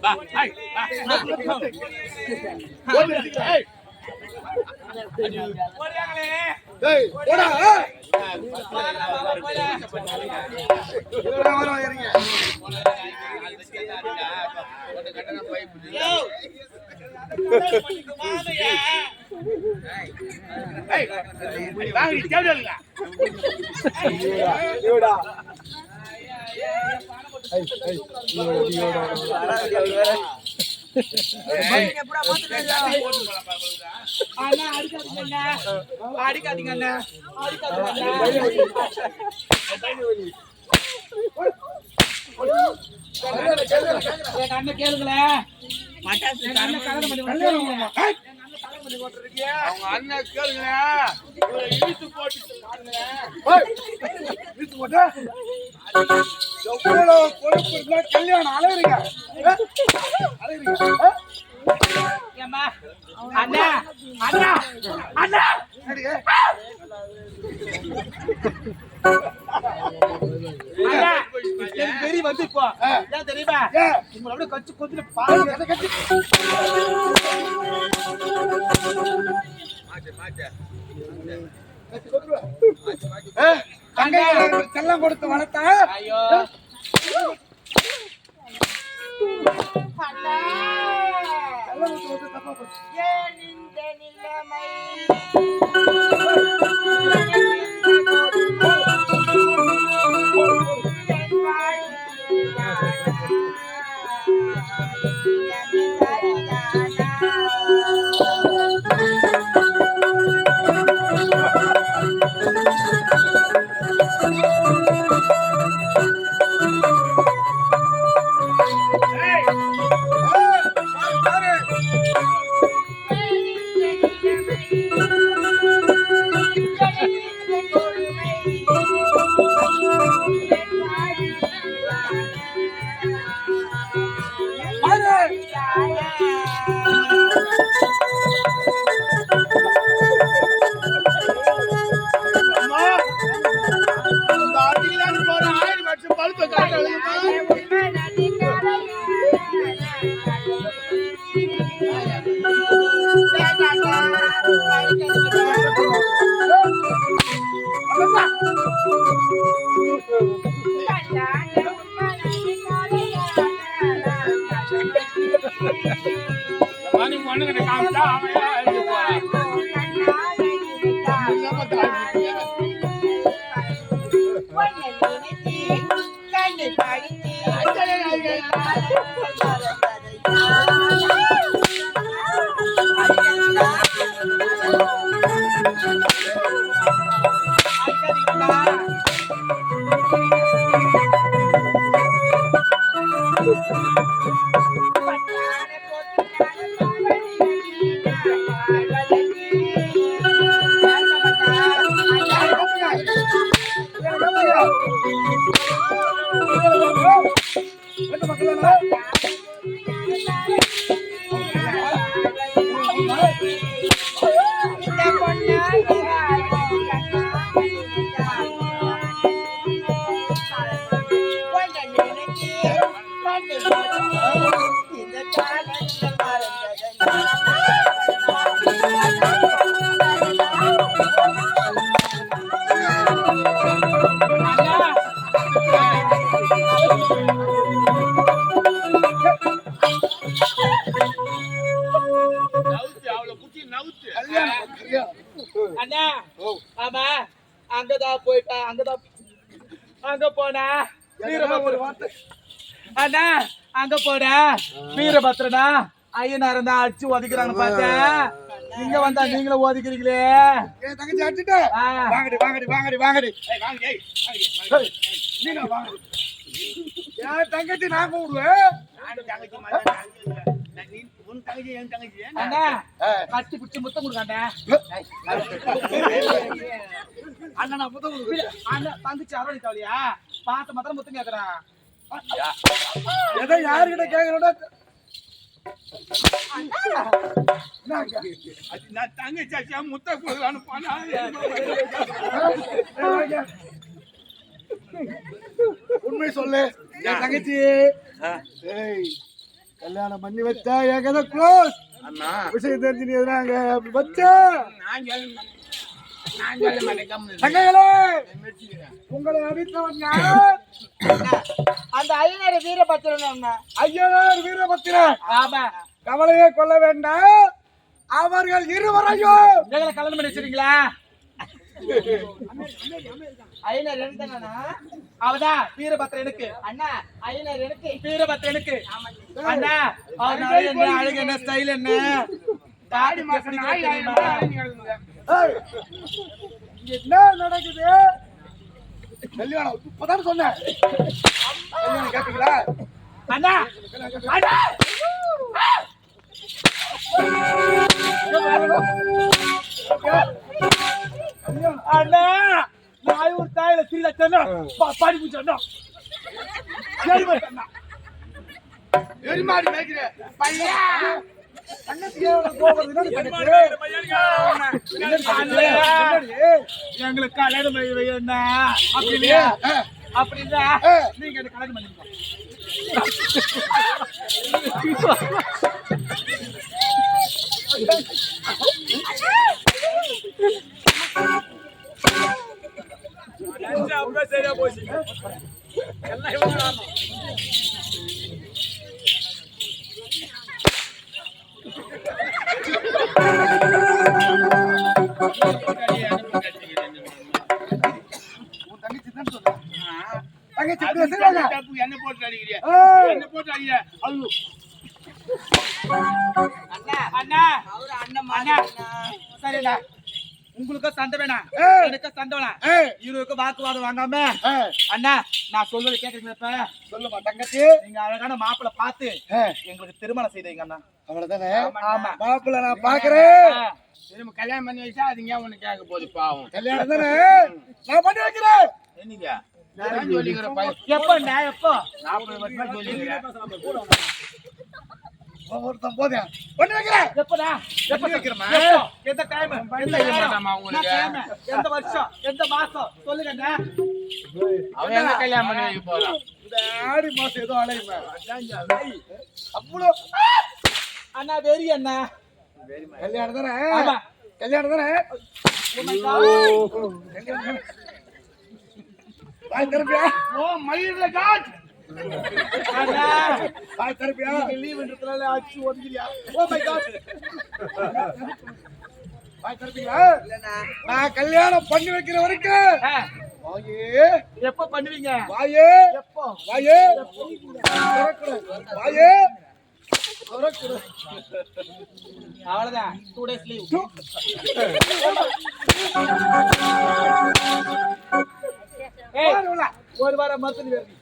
வா ஏய் ஏய்
ஓடியாங்களே
ஏய் போடா
அண்ணா அடிக்காதீங்க அண்ணா என் அண்ணன் கேளுங்களேன் அண்ணன் கல்யாணம் பண்ணி
அவங்க அண்ணன் கேளுங்க இழுத்து போட்டு
கல்யாணம் அலையுறீங்க
ஏம்மா அண்ணா அண்ணா அண்ணா அண்ணா எனக்கு பெரிய வந்து இப்போ ஏன் தெரியுமா உங்களை அப்படியே கச்சு கொத்துல பாருங்க கச்சு
தங்கை செல்லம் கொடுத்து வளர்த்தா
ஐயோ
ஏன் இந்த நிலைமை
அண்ணா ஆமா அங்கதான் போயிட்டா அங்கதான் அங்க போனா வீரபத்ரன் அண்ணா அங்க போனா வீரபத்ரனா ஐயனார் தான் அடிச்சு ஒதுக்குறாங்கன்னு பார்த்தேன் இங்க வந்தா நீங்களும் ஒதுக்குறீங்களே
தங்கச்சி அடிச்சுட்டு வாங்கடி வாங்கடி வாங்கடி வாங்கடி நீங்க வாங்கடி என் தங்கச்சி நான் கூப்பிடுவேன்
அண்ணா கட்டி பிடிச்சி முத்தம் கொடுக்காண்டா
அண்ணா நான் முத்தம் கொடுக்குறேன்
அண்ணா தங்கச்சி அரவணை கவலையா பார்த்த மாத்திரம் முத்தம் கேக்குறான்
எதை யாருக்கிட்ட கேட்கறோட
அது நான் தங்கச்சாச்சியா முத்த போடலான்னு போனா
உண்மை சொல்லு என் தங்கச்சி ஏய் கல்யாணம் பண்ணி வச்சா என் கதை க்ளோஸ்.
அண்ணா
விஷயம் தெரிஞ்சு நீ எதுனாங்க அப்படி வச்ச
நான் சொல்ல மாட்டேன் கம்முனு
தங்கைகளே உங்களை அடித்தவன் யார்?
அந்த ஐயனார் வீரபத்திரன்
ஐயனார் வீரபத்திரன்.
ஆமா
கவலையே கொள்ள வேண்டாம், அவர்கள் இருவரையும்
எங்களை கல்யாணம் பண்ணி வச்சிருக்கீங்களா?
ஐயனார் எனக்கு
அவதான் வீரபத்திரனுக்கு
அண்ணா ஐயனார் எனக்கு
வீரபத்திரனுக்கு அண்ணா அவன் அழகு என்ன, அழகு என்ன, ஸ்டைல் என்ன, தாடி மாசம் தெரியுமா?
ஏய், இங்க என்ன நடக்குது? கல்யாணம் இப்பதான் சொன்னேன். கல்யாணம் கேட்டீங்களா?
அண்ணா அண்ணா அண்ணா நான் ஒரு தாயில சீல சொன்னா பாடி முடிச்சா சரி அண்ணா
எரிமாடி மேய்க்கிற பையா
எங்களுக்கு கல்யாணம் பண்ணி வையண்ணா அப்படின்னா அப்படின்னா நீங்க எனக்கு கல்யாணம் பண்ணிக்கோ. சரியா போச்சு எல்லாம்
தங்கச்சி இப்படி செய்றாங்க.
என்ன போட்டு அடிக்கிறியா
ஏய்,
என்ன போட்டு அடிக்கிற ஐயோ
அண்ணா
அண்ணா
அவரு அண்ணன்
அண்ணா
அண்ணா
சரிடா, உங்களுக்கு சண்டை வேணாம்,
ஏய்.
எனக்கு சண்டை வேணாம்,
ஏய்,
இருவருக்கும் வாக்குவாதம் வாங்காம
ஏய்,
அண்ணா நான் சொல்றது கேக்குறீங்க. இப்ப
சொல்லுமா தங்கச்சி.
நீங்க அழகான மாப்பிள்ளை பார்த்து
ஏய்,
எங்களுக்கு திருமணம் செய்தீங்க அண்ணா.
அவ்வளவுதானே?
ஆமா.
மாப்பிள்ளை நான் பாக்குறேன்.
திரும்ப கல்யாணம் பண்ணி வச்சா அதுங்க உனக்கு கேட்க போகுது பாவம்
கல்யாணம் தானே நான் பண்ணி வைக்கிறேன்.
என்னங்க நான் சொல்லிக்கிற பையன்
எப்பண்ணா எப்போ?
40 வருஷமா சொல்லிக்கிறேன்
ஒருத்தன் போதேன் பண்ணி வைக்கிறேன்.
எப்படா எப்ப
வைக்கிறமா?
எப்போ? எந்த டைம், எந்த
என்ன
நேரம்,
வேண்டாமா உங்களுக்கு?
என்ன time, எந்த வருஷம், எந்த மாசம் சொல்லுங்க அண்ணா.
அவன் என்ன கல்யாணம் பண்ணி வைக்க போறான்
இந்த ஆடி மாசம் ஏதோ அலையுமே அவ்வளோ.
அண்ணா வெறி அண்ணா.
கல்யாணம் தானே?
ஆமா.
கல்யாணம் தானே?
Oh my God.
வாய் தரப்பியா?
ஓ மயில காட்
அண்ணா
வாய் தரப்பியா?
லீவ்ன்றதுனால ஆச்சு ஒதுங்கிறியா? Oh my God.
வாய் தரப்பீங்களா? நான் கல்யாணம் பண்ணி வைக்கிற வரைக்கும்
ஆ,
வாயே
எப்போ பண்ணுவீங்க?
வாயே
எப்போ?
வாயே திறக்கணும். வாயே திறக்கணும்.
அவ்வளவுதான், 2 days leave. ஏய்,
வாரு உள்ள.
ஒரு வாரம் மறுத்து வருது.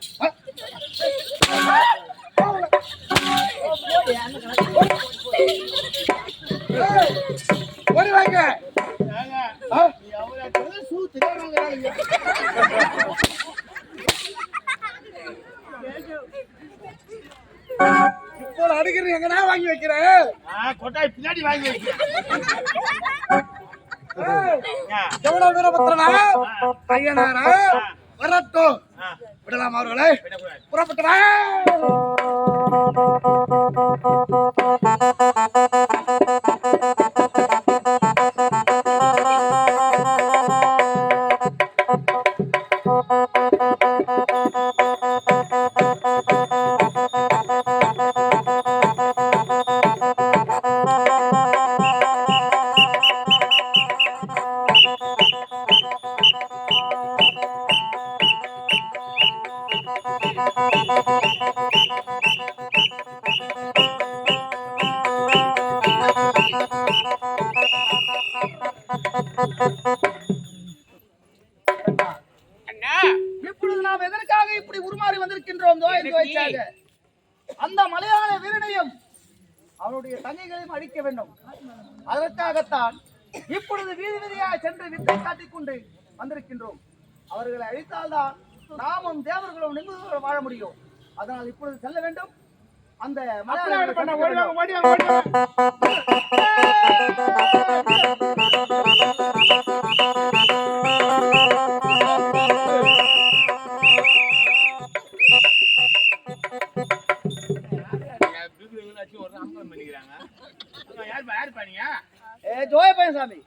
ஏய், ஓடி வாங்க. ஆ? இப்போ அடிக்கிறேன் எங்கடா வாங்கி வைக்கிறேன்?
கொட்டாய் பின்னாடி வாங்கி வைக்கிறேன்
எவ்வளவு வீரபத்திரனா ஐயனாரா வரட்டும். விடலாம் அவர்களை புறப்பட்டுவா.
அண்ணா
இப்பொழுது நாம் எதற்காக இப்படி உருமாறி வந்திருக்கின்றோம் துவைக்காக அந்த மலையாள வீரனையும் அவனுடைய தங்கைகளையும் அழிக்க வேண்டும். அதற்காகத்தான் இப்பொழுது வீதி வீதியாக சென்று வித்தை காட்டிக் கொண்டு வந்திருக்கின்றோம். அவர்களை அழித்தால்தான் நாமும் தேவர்களும் நிம்மதியோடு வாழ முடியும். அதனால் இப்பொழுது செல்ல வேண்டும். அந்த
அப்படியே பண்ண
மலையாள
ஓடி வாங்க ஓடி வாங்க
ஒரு அம்பலம் பண்ணிக்கிறாங்க. யார் பண்ணீங்க?
ஜோய பையன் சாமி.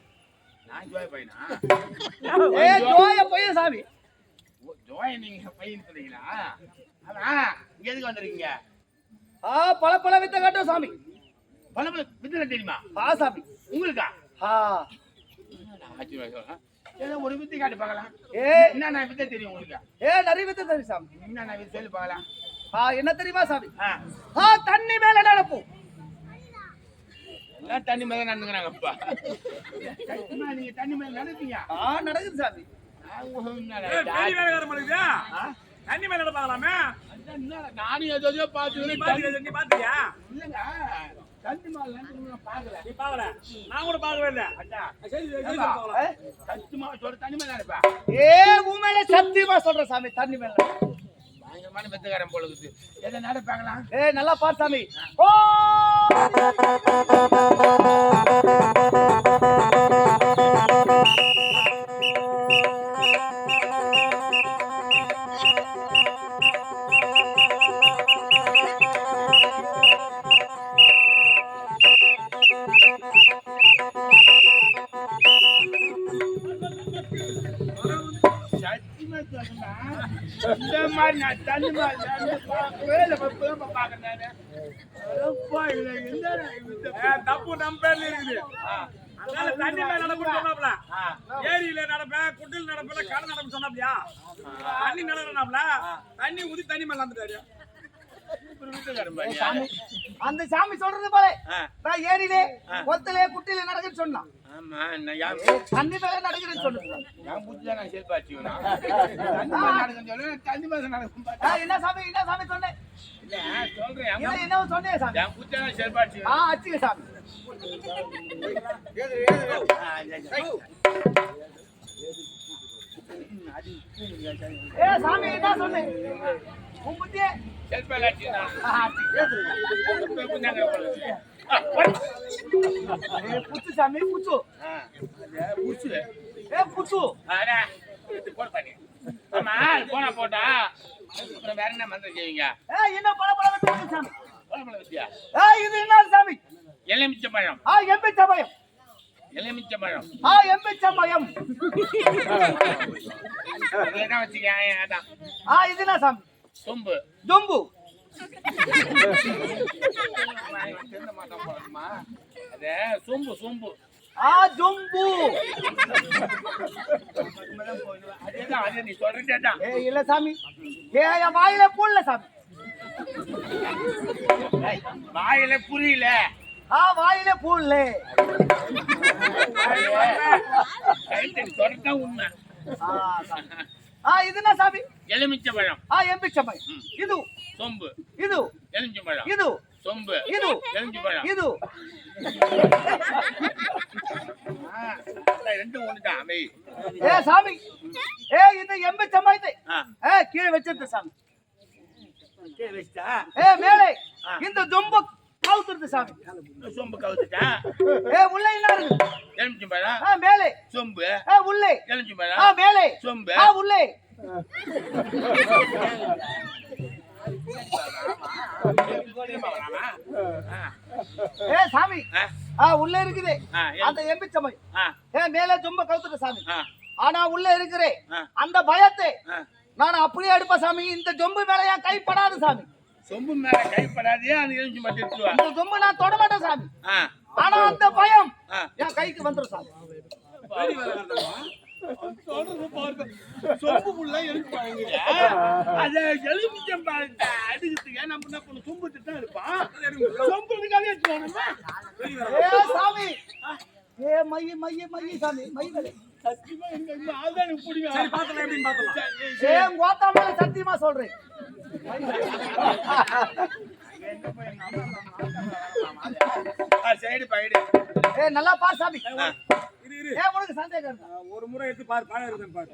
நான் ஜோய பையனா?
ஜோய பையன் சாமி.
ஜோய நீங்க பையன் சொல்றீங்களா? அதான் இங்க எதுக்கு வந்திருக்கீங்க?
பல பல வித்த காட்டும் சாமி.
பல வித்துல தெரியுமா?
சாமி
உங்களுக்கா?
ஆ
ஏதோ ஒரு வித்தை காட்டு பார்க்கலாம். என்ன வித்தை தெரியும் உங்களுக்கு?
நிறைய வித்த தெரியும் சாமி.
என்ன வித்தை சொல்லி பார்க்கலாம்.
என்ன தெரியுமா சாமி? தண்ணி மேல நடப்போம்.
எல்லாம் தண்ணி மேல நடந்துக்கிறாங்கப்பா. நீங்க தண்ணி மேல நடப்பீங்க?
நடக்குது சாமி.
தண்ணி மேல நடப்பாங்களாமே.
நானும் ஏதோ பாத்து
நீ பாத்தியா?
இல்லங்க தண்ணி மேல நடந்து பாக்கல.
நீ பாக்கல? நான் கூட பாக்கவே இல்ல.
சத்தியமா சொல்ற தண்ணி மேல நடப்பா.
உண்மையில சத்தியமா சொல்றேன் சாமி. தண்ணி மேல
பயங்கரமான வெத்தக்காரன் போல இருக்குது. எதை நடப்பாங்களா?
நல்லா பாரு சாமி.
இந்த மாதிரி நான் தண்ணி மாதிரி
தப்பு நம்ம பேர்ல இருக்குது. அதனால தண்ணி மேல நடப்பு சொன்னாப்ல. ஏரியில நடப்பேன், குட்டில் நடப்பேன், கடை நடப்பு சொன்னாப்லையா? தண்ணி நடனாப்ல. தண்ணி ஊதி தண்ணி மேல நடந்துட்டாரு.
அந்த சாமி சொல்றது போல நான் ஏரியிலே கொத்தலே குட்டில நடக்குன்னு சொன்னான்.
ஆமா
தண்ணி மேல நடக்குதுன்னு சொன்னேன்.
நான் புத்தியா நான் செயல்பாச்சு தண்ணி மேல நடக்கும்.
என்ன சாமி சொன்னேன்?
சொல்றேன்
என்ன சொன்னேன் சாமி?
என் புத்தியா நான் செயல்பாச்சு.
அச்சுங்க சாமி. சாமி என்ன சொன்னேன்? உன் புத்தியே புச்சு சாமி. புச்சு புச்சு
போன பண்ணி. ஆமா போனா போட்டா வேற என்ன மந்திரம் செய்வீங்க?
என்ன பல பல வித்து சாமி.
வித்தியா
இது என்ன சாமி?
எலுமிச்சம்பழம்.
எலுமிச்சம்பழம்.
எலுமிச்சம்பழம்.
எலுமிச்சம்பழம்.
என்ன வச்சுக்க? அதான்
இது என்ன சாமி?
சொம்பு.
ஜொம்பு.
அதே சொம்பு சொம்பு.
ஜொம்பு.
அதேதான் அதே நீ சொல்றதேதான்.
இல்ல சாமி. என் வாயில புரியல சாமி.
வாயில புரியல.
வாயில புரியல.
சொல்றதான் உண்மை.
இது என்ன சாமி?
எலுமிச்சம்பழம்.
எலுமிச்சம்பழம். இது
சொம்பு.
இது
எலுமிச்சம்பழம்.
இது
சொம்பு.
இது
எலுமிச்சம்பழம்.
இது
ரெண்டும் ஒண்ணுதான். அவை
சாமி. இது எலுமிச்சம்பழத்தை கீழே வச்சிருந்த சாமி.
கீழே வச்சா
மேலே இந்த ஜொம்பு கவுத்துறது சாமி.
சொம்பு கவுத்துட்டா.
உள்ள என்ன இருக்கு?
எலுமிச்சம்பழம்.
மேலே
சொம்பு.
உள்ளே
எலுமிச்சம்பழம்.
மேலே
சொம்பு.
உள்ளே. சாமி உள்ள இருக்குது அந்த எலுமிச்சம்பழம். மேலே ஜொம்ப கவுத்துற சாமி. ஆனா உள்ள இருக்கிறே அந்த பயத்தை நான் அப்படியே எடுப்பேன் சாமி. இந்த ஜொம்பு மேல என் கைப்படாது சாமி.
சொம்பு மேல கைப்படாதே. அந்த எலுமிச்சம்பழத்தை எடுத்துவா.
இந்த ஜொம்பு நான் தொட மாட்டேன் சாமி. ஆனா அந்த பயம் என் கைக்கு வந்துரும் சாமி.
சொம்புக்குள்ள எலுமிச்சம்பழம். அத எலுமிச்சம்பழத்தை அடிக்கிறதுக்கு நம்ம என்ன பண்ண சொம்புட்டு தான் இருப்பான். சொம்புக்காக எடுத்துவானுமா?
சாமி. மைய மைய மைய சாமி. மைய
சத்தியமா எங்க ஆள்தான் எனக்கு பிடிக்கும்.
சரி பாத்தலாம் எப்படின்னு பாத்தலாம்.
கோத்தாமல சத்தியமா சொல்றேன்.
Side Baidu.
நல்லா பாரு சாமி.
இரு
உனக்கு சந்தேகம்
ஒரு முறை எடுத்து பாரு. பாழ இருக்குன்னு பாரு.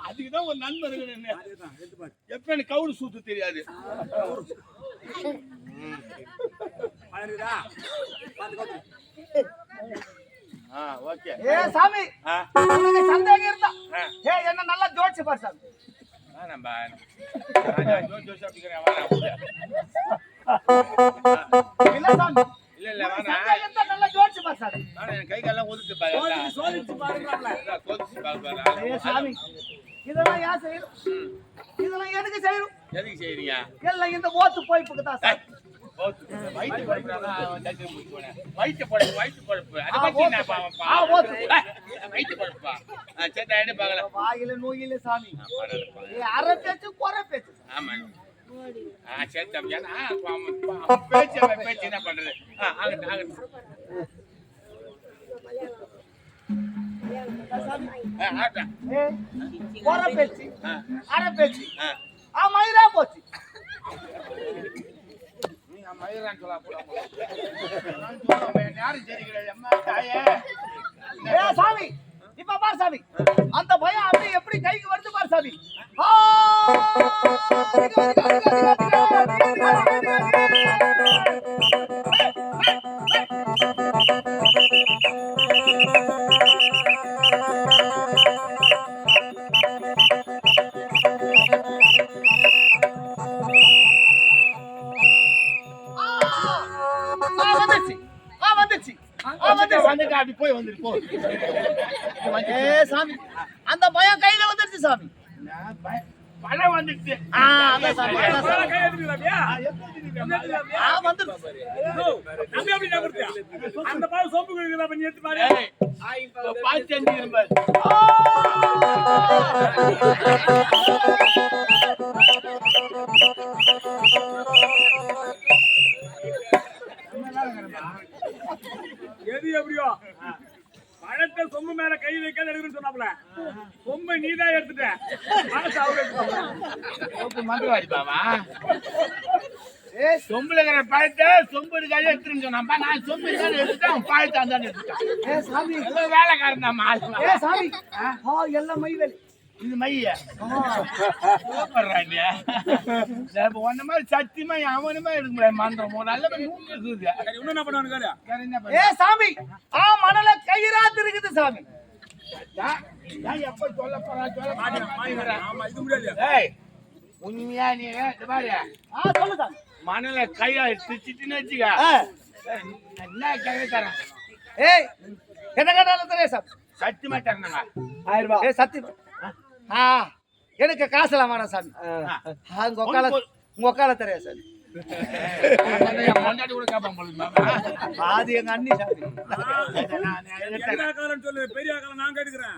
அது அதுக்குதான் ஒரு நண்பர் இருக்கிறேன். எப்ப எனக்கு கவுடு சூத்து தெரியாது. ஓகே.
ஏ சாமி, உனக்கு சந்தேகம் இருந்தா என்ன நல்லா ஜோடிச்சு பாரு சாமி. இல்ல சாமி,
இல்ல
சந்தேகம் இருந்தா நல்லா ஜோடிச்சு பாரு சாமி.
கை காலெல்லாம் ஒதுச்சு
ஏ சாமி, இதெல்லாம் ஏன் செய்யணும்? இதெல்லாம் எதுக்கு செய்யணும்?
எதுக்கு செய்யறீங்க?
எல்லாம் இந்த ஓத்து போய்ப்புக்கு தான் சாமி.
வயிற்று பழப்பு
வாயில நோயில சாமி. அரை பேச்சு குறை பேச்சு.
ஆமா பேச்சு என்ன பண்றது?
குறை பேச்சு அரை பேச்சு மயிரா போச்சு.
மயிரான் சொல்ல
சாமி, இப்ப பாரு சாமி, அந்த பயம் அப்படியே எப்படி கைக்கு வருது பாரு சாமி.
அப்படி போய் வந்துருப்போம்.
சாமி, அந்த பயம் கையில வந்துருச்சு சாமி.
பழம் வந்துச்சு.
அந்த பால் சோப்பு எது எப்படியோ பழத்தை சொம்பு மேல கை வைக்காத எடுக்குன்னு சொன்னாப்ல. சொம்பை நீதான் எடுத்துட்ட.
மந்திரவாதி பாவா சொம்புல இருக்கிற பழத்தை சொம்பு எடுக்காத எடுத்துன்னு சொன்னாப்பா. நான் சொம்பு எடுத்துட்டேன், பழத்தை அந்த எடுத்துட்டேன். வேலைக்காரன் தான்
சாமி. எல்லாம் மை வேலை.
இது மைய ஒன்ன மாதிரி சத்தியமா அவனுமே எடுக்க முடியாது. மந்திரம் நல்ல என்ன பண்ணுவானு
சாமி. மணல கயிறாத்து இருக்குது சாமி.
எப்ப சொல்ல போறா உண்மையா நீ
சொல்லு சாமி.
மணல கையா திச்சுன்னு வச்சுக்க என்ன கையை தரேன்.
என்ன கேட்டாலும் தெரியாது சாமி.
சத்தியமா தரணுங்க
1000 ரூபாய். சத்தியமா எனக்கு காசுலாம் வேணாம் சாமி. உங்க ஒக்கால தெரியாது சாமி. அது எங்க அண்ணி சாமி.
சொல்லு பெரிய காலம் நான் கேட்டுக்கிறேன்.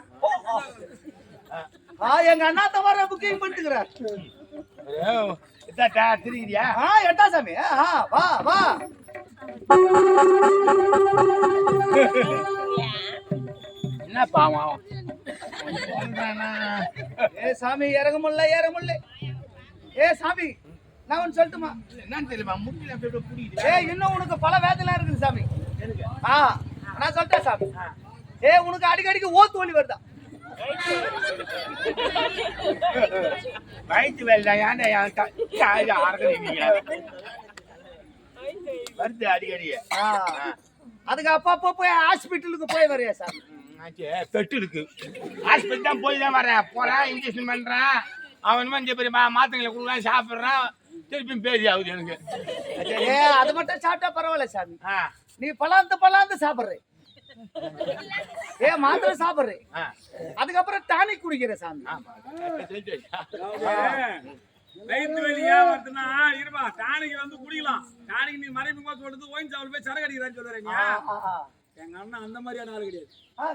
எங்க அண்ணா தவிர புக்கிங் பண்ணிட்டுக்கிறார்.
தெரியுறியா?
எட்டா சாமி. வா வா.
என்ன பாவம்
சாமி, இறங்க முடியல ஏற முடியல. சாமி, நான் ஒன்னு சொல்லட்டுமா?
என்னன்னு தெரியுமா? முடியல புரியுது.
இன்னும் உனக்கு பல வேதனை இருக்குது சாமி. நான் சொல்லிட்டேன் சாமி. உனக்கு அடிக்கடிக்கு ஓத்து வலி வருதா?
வயிற்று வேலை வருது அடிக்கடி.
அதுக்கு அப்பப்போ போய் ஹாஸ்பிட்டலுக்கு போய் வரையா சாமி?
பெட்டு இருக்கு. ஹாஸ்பிட்டல் தான் போய் தான் வரேன். போறேன், இன்ஜெக்ஷன் பண்றேன். அவன் வந்து பெரிய மாத்திரைகளை கொடுக்குறான், சாப்பிட்றான். திருப்பியும் பேதி ஆகுது எனக்கு.
அது மட்டும் சாப்பிட்டா பரவாயில்ல சாமி. நீ பலாந்து சாப்பிடுற. மாத்திரை சாப்பிடுற. அதுக்கப்புறம் டானிக் குடிக்கிற சாமி.
வயிற்று வலி ஏன் வருதுன்னா இருப்பா டானிக் வந்து குடிக்கலாம். டானிக் நீ மறைமுகமா சொல்றது ஓயின் சாப்பிட போய் சரக்கு அடிக்கிறான்னு சொல்றீங்க. எங்க அண்ணன் அந்த மாதிரியான ஆள் கிடையாது.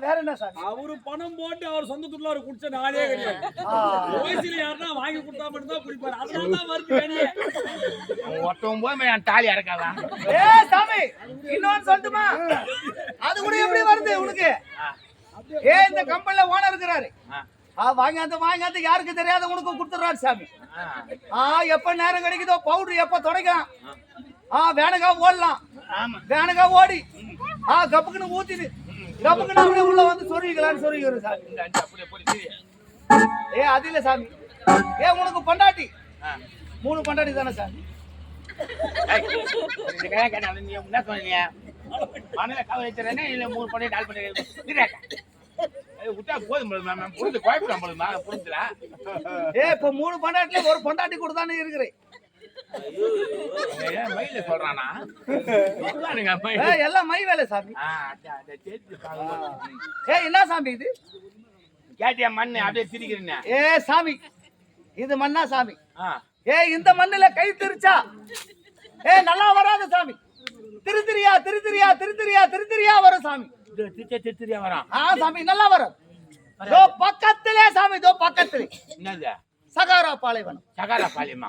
வேற என்ன சாமி?
அவரு பணம் போட்டு அவர் சொந்த துள்ள அவரு குடிச்ச நாளே கிடையாது. வயசுல யாருன்னா வாங்கி கொடுத்தா மட்டும்தான் குடிப்பாரு. அதனாலதான் வருது.
ஒருத்தவன் போய் என் தாலி இறக்காதான்.
சாமி, இன்னொன்னு சொல்லட்டுமா? அது கூட எப்படி வருது உனக்கு? இந்த கம்பெனில ஓனர் இருக்கிறாரு. வாங்காந்து யாருக்கு தெரியாத உனக்கு கொடுத்துறாரு சாமி. எப்ப நேரம் கிடைக்குதோ பவுடர் எப்ப தொடக்கலாம். வேணுக்கா ஓடலாம். வேணுக்கா ஓடி கப்புக்குன்னு ஊத்திட்டு கப்புக்குன்னு அப்படியே உள்ள வந்து சொருவிக்கலான்னு சொருவிக்கிறோம் சாமி. அது இல்ல சாமி. உனக்கு பொண்டாட்டி 3 பொண்டாட்டி தானே சாமி?
இந்த கதை கேட்டாங்க நீ என்ன சொன்னீங்க? மணல கவர் வச்சுறேனே இல்ல 3 பண்ணி டால் பண்ணி விட்டா போதும் மேம் புரிஞ்சு குழப்பம் போதுமா புரிஞ்சுல
இப்ப 3 பொண்டாட்டில ஒரு பொண்டாட்டி கூட தானே இருக்கிறேன்.
மயில சொல்றானா
எல்லாம் மை வேலை சாமி. என்ன சாமி இது?
கேட்டியா மண்ணு அப்படியே திரிக்கிறேன்.
சாமி இது மண்ணா சாமி? இந்த மண்ணுல கை திரிச்சா நல்லா வராது சாமி. திருத்திரியா திருத்திரியா திருத்திரியா திருத்திரியா வரும் சாமி.
திருத்திரியா வரும்
சாமி நல்லா வரும். பக்கத்திலே சாமி பக்கத்திலே
என்னது?
சகாரா பாலைவனம்.
சகாரா பாலைமா?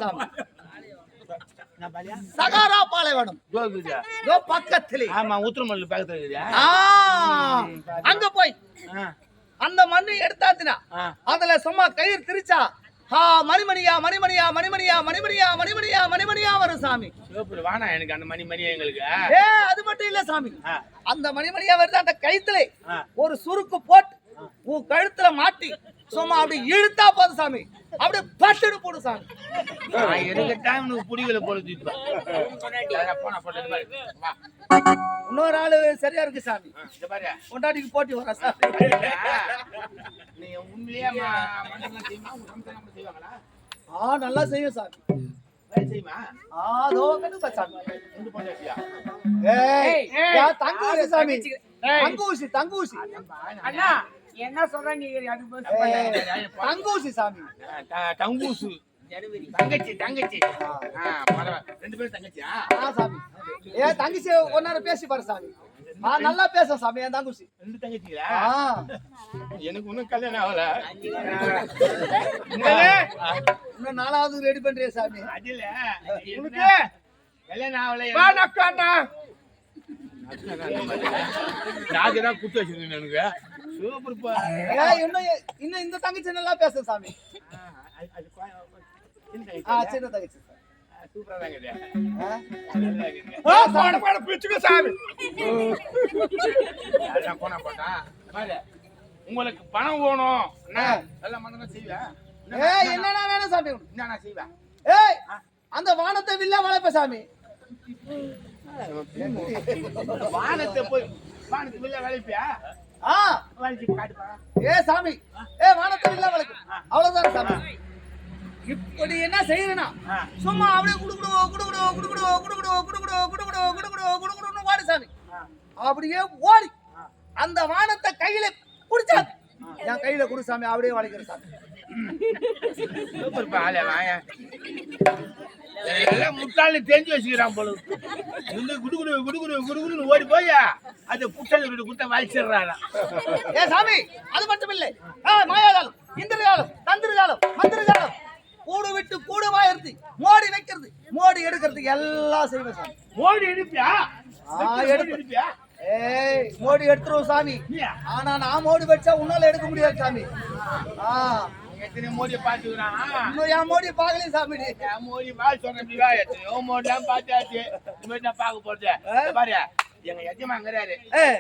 சாமி சகாரா பாலைவனம் பக்கத்திலே.
ஆமா உத்திரமல்லி பக்கத்துல இருக்குது.
அங்க போய் அந்த மண்ணு எடுத்தாச்சுனா அதுல சும்மா கயிறு திரிச்சா மணிமணியா மணிமணியா மணிமணியா மணிமணியா மணிமணியா மணிமணியா வரும் சாமி.
வானா எனக்கு அந்த மணிமணியா எங்களுக்கு.
அது மட்டும் இல்ல சாமி, அந்த மணிமணியா வருது அந்த கயித்துல ஒரு சுருக்கு போட்டு உன் கழுத்துல மாட்டி சும்மா அப்படி இழுத்தா போதும் சாமி, அப்படியே பட்டு போடு சாமி.
எனக்கு டைம் புடிக்கல போடுது. இப்ப
இன்னொரு ஆளு சரியா இருக்கு சாமி. கொண்டாடிக்கு போட்டி வர சாமி.
நீ உண்மையிலேயே
நல்லா செய்யும் சாமி.
செய்யுமா?
தங்கூசி சாமி, தங்கூசி தங்கூசி.
அண்ணா என்ன சொல்ற நீ?
தங்கூசி சாமி.
தங்கூசு தங்கச்சி தங்கச்சி 2 பேரும் தங்கச்சியா?
சாமி தங்கச்சி ஒன்னார பேசி பாரு சாமி. நல்லா பேச சாமி. என் தங்கச்சி
2 தங்கச்சிங்களா? எனக்கு இன்னும் கல்யாணம் ஆகல.
இன்னும் 4வது ரெடி பண்றியா சாமி?
அதுல உனக்கு கல்யாணம் ஆகல. நாக்குதான் குத்து வச்சிருக்கேன் எனக்கு.
இன்னும் இந்த தங்கச்சி நல்லா பேச சாமி. சின்ன தங்கச்சி
சூப்பரா தான் இருக்குது. உங்களுக்கு பணம் வேணும் எல்லாம் மண்ணதான் செய்வேன்.
என்னன்னா வேணும் சாமி?
என்ன செய்வேன்?
அந்த வானத்தை வில்லா வளர்ப்ப சாமி.
வானத்தை போய் வானத்தை வில்ல வளைப்பியா?
சாமி வானத்தை வில்லா வளர்க்கு அவ்வளவுதான் சாமி. இப்படி என்ன செய்யறா சும்மா அப்படியே குடுக்குடுவோ குடுக்குடுவோ குடுக்குடுவோ குடுக்குடுவோ குடுக்குடுவோ குடுக்குடுவோ குடுக்குடுவோ குடுக்குடுன்னு ஓடி சாமி. அப்படியே ஓடி அந்த வானத்தை கையில குடிச்சா என் கையில குடு சாமி. அப்படியே வளைக்கிற சாமி.
எல்லாம் முட்டாளு தெரிஞ்சு வச்சுக்கிறான் போல. குடுகுடு குடுகுடு குடுகுடுன்னு ஓடி போய் அது புட்டல் குட்ட வலிச்சிடுறாங்க.
சாமி அது மட்டும் இல்லை, மாயாஜாலம், இந்திரஜாலம், தந்திரஜாலம், மந்திரஜாலம், கூடு விட்டு கூடுவா இருந்து மோடி வைக்கிறது, மோடி எடுக்கிறது எல்லாம் செய்வேன் சாமி.
மோடி எடுப்பியா?
எடுப்பியா? மோடி எடுத்துருவோம் சாமி. ஆனா நான் மோடி வச்சா உன்னால எடுக்க முடியாது சாமி.
எத்தனை மோடியை பாத்துக்கிறான்.
இன்னும் என் மோடியை பாக்கலையே சாமி.
என் மோடி பால் சொல்றேன். எத்தனையோ மோடிலாம் பார்த்தாச்சு. இனிமேல் நான் பார்க்க போறது பாரு. எங்க எஜமா அங்கிறாரு,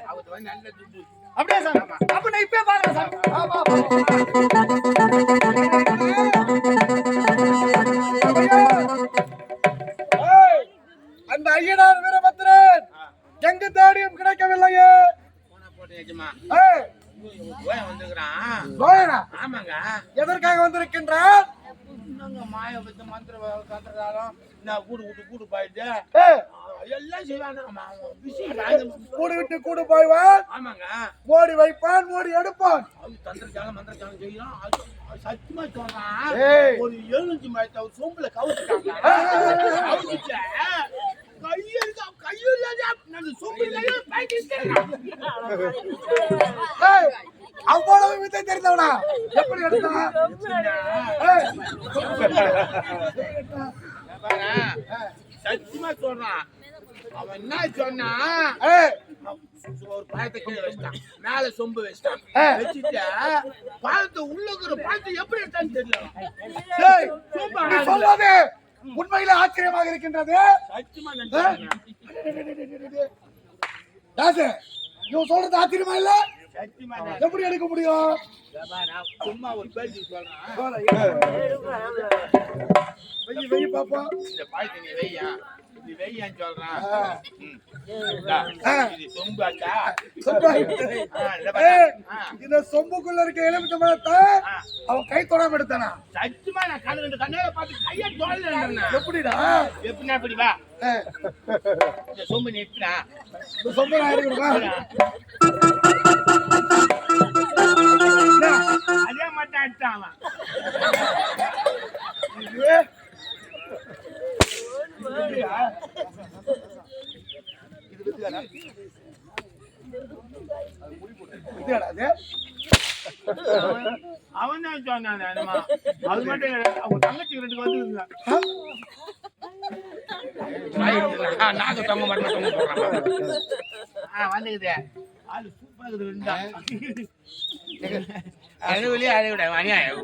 அவருக்கு வந்து நல்ல துட்டு.
அப்படியே சாமி. அப்ப நான் இப்பயே பாக்குறேன் சாமி.
அந்த ஐயனார் வீரபத்ரன் எங்க தேடியும் கிடைக்கவில்லையே.
ஆமாங்க.
எதற்காக வந்திருக்கின்றான்?
மாய பத்தி மந்திர கத்துறாலும் நான் கூடு விட்டு கூடு போயிட்டு எல்லாம் செய்வாங்க.
கூடு விட்டு கூடு போய்வான்.
ஆமாங்க.
மோடி வைப்பான், மோடி எடுப்பான்.
தந்திரஜாலம் மந்திரஜாலம் செய்யலாம். சத்தியமா சொல்றான். ஒரு 7 மணி சோம்புல கவுத்துட்டாங்க.
அவ்வளவு வித்தை தெரிந்தவனா எப்படி எடுத்தான்?
சத்தியமா சொல்றான். அவன் என்ன சொன்னா, ஒரு பழத்தை கீழே வச்சிட்டான், மேல சொம்பு வச்சிட்டான். வச்சுட்டு பழத்தை உள்ள இருக்கிற பழத்தை எப்படி எடுத்தான்னு தெரியல.
சொல்வது உண்மையில ஆச்சரியமாக இருக்கின்றது.
சத்தியமா
இவன் சொல்றது ஆச்சரியமா இல்ல?
சத்தியமா தான்.
எப்படி எடுக்க முடியும்?
நான் சும்மா ஒரு பேச்சு சொல்றேன்.
வெயி பாப்போம்.
இந்த பாய்ச்சி நீ வெய்யா, இது வெய்யான்னு சொல்றேன். இது சொம்பாச்சா?
இந்த சொம்புக்குள்ள இருக்க எலுமிச்சம்பழத்தை அவன் கை தொடாம எடுத்தானா?
சத்தியமா நான் கண்ணு ரெண்டு கண்ணால பார்த்து கையை தோல்ல
எப்படிடா?
எப்படின்னா எப்படி வா இந்த சொம்பு நிறுத்தினா
இந்த சொம்பு நான் எடுக்கணுமா?
அதே மட்டும் அடிச்சான் அவன் தான் சொன்னான். அது மட்டும் அவங்க தங்கச்சி ரெண்டு வந்து நாங்க தங்க மட்டும் வந்துக்குது. அது சூப்பரா இருக்குது. வெளியே அழைய விட அநியாயம்.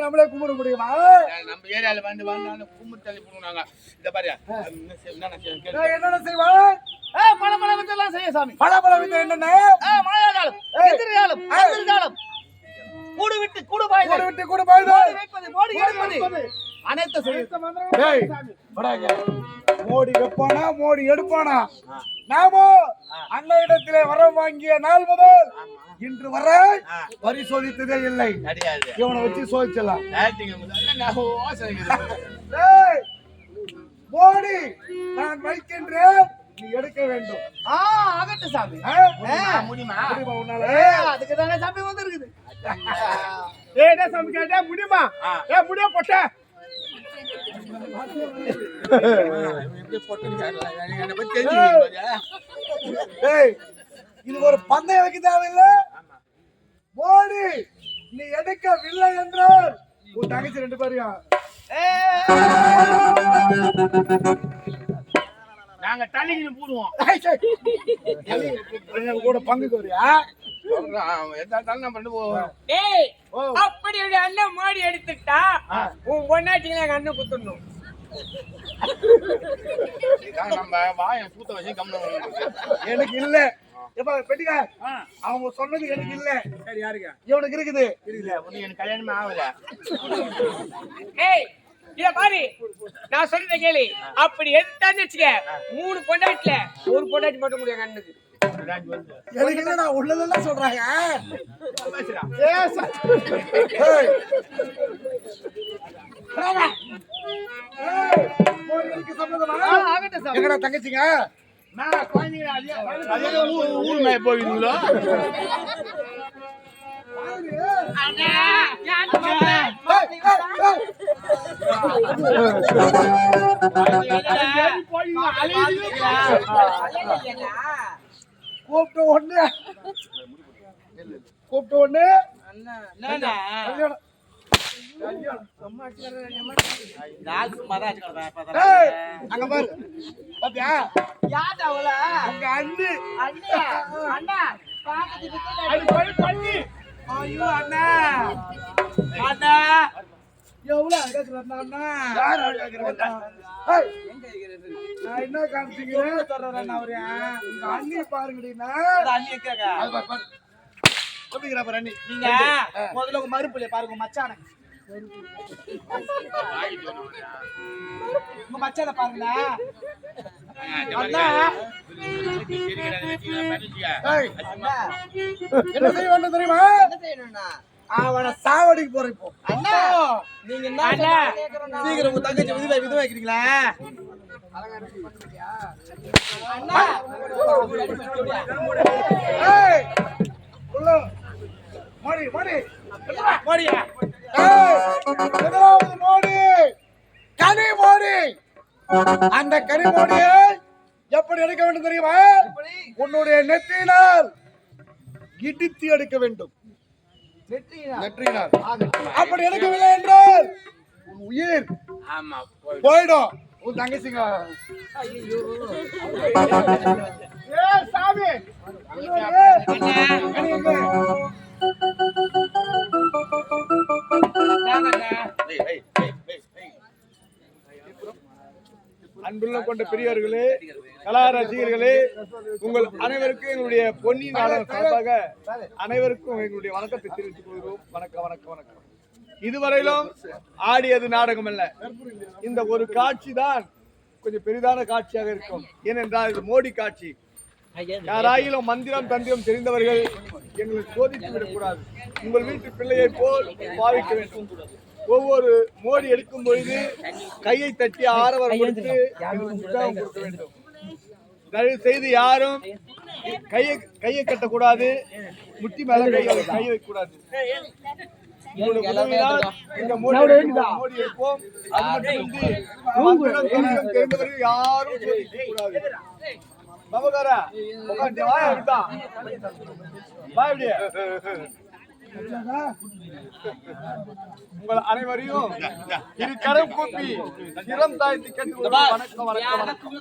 நம்மளே கும்பிட முடியுமா?
நம்ம ஏரியால வந்து கும்பிட்டு தள்ளி போடுவாங்க. இந்த பாரு
என்னென்ன செய்வான்?
பழமழ வித்தெல்லாம் செய்ய சாமி.
பழமழ வித்தை என்னென்ன?
மாயாஜாலம், எதிர்காலம், எதிர்காலம், கூடு விட்டு கூடு பாய்தல், வைப்பது, மோடி எடுப்பது, அனைத்து
மோடி வைப்பானா மோடி எடுப்பானா? நாமோ அன்ன இடத்திலே வரம் வாங்கிய நாள் முதல் இன்று வரை பரிசோதித்ததே இல்லை. இவனை வச்சு சோதிச்சலாம். மோடி நான் வைக்கின்றேன், நீ எடுக்க வேண்டும்.
ஆகட்டு சாமி.
முடியுமா?
அதுக்கு தானே சாமி வந்து இருக்குது.
என்ன சாமி கேட்டா முடியுமா? முடிய போட்ட
இது ஒரு பந்தயம் வைக்க தேவையில்லை. மோடி நீ எடுக்கவில்லை என்றால் உன் தங்கச்சி ரெண்டு பேரையும்
நாங்க தள்ளிக்கிட்டு போடுவோம்.
கூட பங்குக்கு வரியா?
அப்படி அண்ணன் மாடி எடுத்துட்டா உன் பொண்ணாட்டிங்களே எங்க அண்ணன் குத்துடணும்.
நம்ம வாய சூத்த வச்சு
எனக்கு இல்ல. பெட்டிக்கா அவங்க சொன்னது எனக்கு இல்ல. சரி யாருங்க இவனுக்கு இருக்குது?
எனக்கு கல்யாணமே ஆகல.
இத பாரு, நான் சொல்றத கேளு. அப்படி எடுத்தான்னு வச்சுக்க, 3 பொண்டாட்டில ஒரு பொண்டாட்டி மட்டும் முடியும் அண்ணனுக்கு.
எனக்கு இல்ல, நான் உள்ளதெல்லாம் சொல்றாங்க. எங்கடா தங்கச்சிங்க?
ஊர் மேய போவீங்களோ?
கூப்பிட்ட உடனே அங்க பாரு பாத்தியா?
யார் அவள?
உங்க அண்ணி.
அண்ணா அண்ணா பாக்கத்து
பண்ணி.
ஐயோ அண்ணா அண்ணா எவ்வளவு அழகாக்குறா அண்ணா.
யார் அழகாக்குறா? நான் என்ன காமிச்சீங்க
சொல்றேன் அவரு.
உங்க அண்ணி பாருங்கடினா.
அண்ணி கேக்க
அண்ணி
நீங்க முதல்ல உங்க மறுப்புல பாருங்க மச்சான. உங்க மச்சான பாருங்க அண்ணா.
என்ன செய்ய வேண்டும் தெரியுமா?
என்ன செய்யணும்னா
அவனை சாவடிக்கு போற இப்போ.
அண்ணா நீங்க என்ன சீக்கிரம் உங்க தங்கச்சி விதவை வைக்கிறீங்களா?
ஏய், உள்ள மோடி மோடி
போடியா
முதலாவது மோடி கனி மோடி. அந்த கனி மோடியை எப்படி எடுக்க வேண்டும் தெரியுமா? உன்னுடைய நெற்றியினால் இடித்து எடுக்க வேண்டும். நெற்றியினால் அப்படி எடுக்கவில்லை என்றால் உன் உயிர்
ஆமா
போயிடும். உன் தங்கச்சிங்க சாமி
அன்புள்ள கொண்ட பெரியவர்களே, கலா ரசிகர்களே, உங்கள் அனைவருக்கும் எங்களுடைய பொன்னி நாடகம் சார்பாக அனைவருக்கும் எங்களுடைய வணக்கத்தை தெரிவித்துக் கொள்கிறோம். வணக்கம் வணக்கம் வணக்கம். இதுவரையிலும் ஆடியது நாடகம் அல்ல, இந்த ஒரு காட்சி தான் கொஞ்சம் பெரிதான காட்சியாக இருக்கும். ஏனென்றால் இது மோடி காட்சி. யாராயிலும் மந்திரம் தந்திரம் தெரிந்தவர்கள் எங்களை சோதித்து விடக்கூடாது. உங்கள் வீட்டு பிள்ளையை போல் பாவிக்க வேண்டும். ஒவ்வொரு மோடி எடுக்கும் பொழுது கையை தட்டி ஆரவாரம் கொடுத்து உற்சாகம் கொடுக்க வேண்டும். தயவு செய்து யாரும் கையை கட்டக்கூடாது, முட்டி மேல கை வைக்கக்கூடாது. இந்த மோடி எடுப்போம். அது மட்டுமின்றி மந்திரம் தந்திரம் தெரிந்தவர்கள் யாரும் சோதிக்க கூடாது. நமகாரா உட்காந்து வாயா இருக்கான் வா இப்படியே. உங்கள் அனைவரையும் இரு கரம் கூப்பி சிரம் தாழ்த்தி கேட்டு வணக்கம் வணக்கம் வணக்கம்.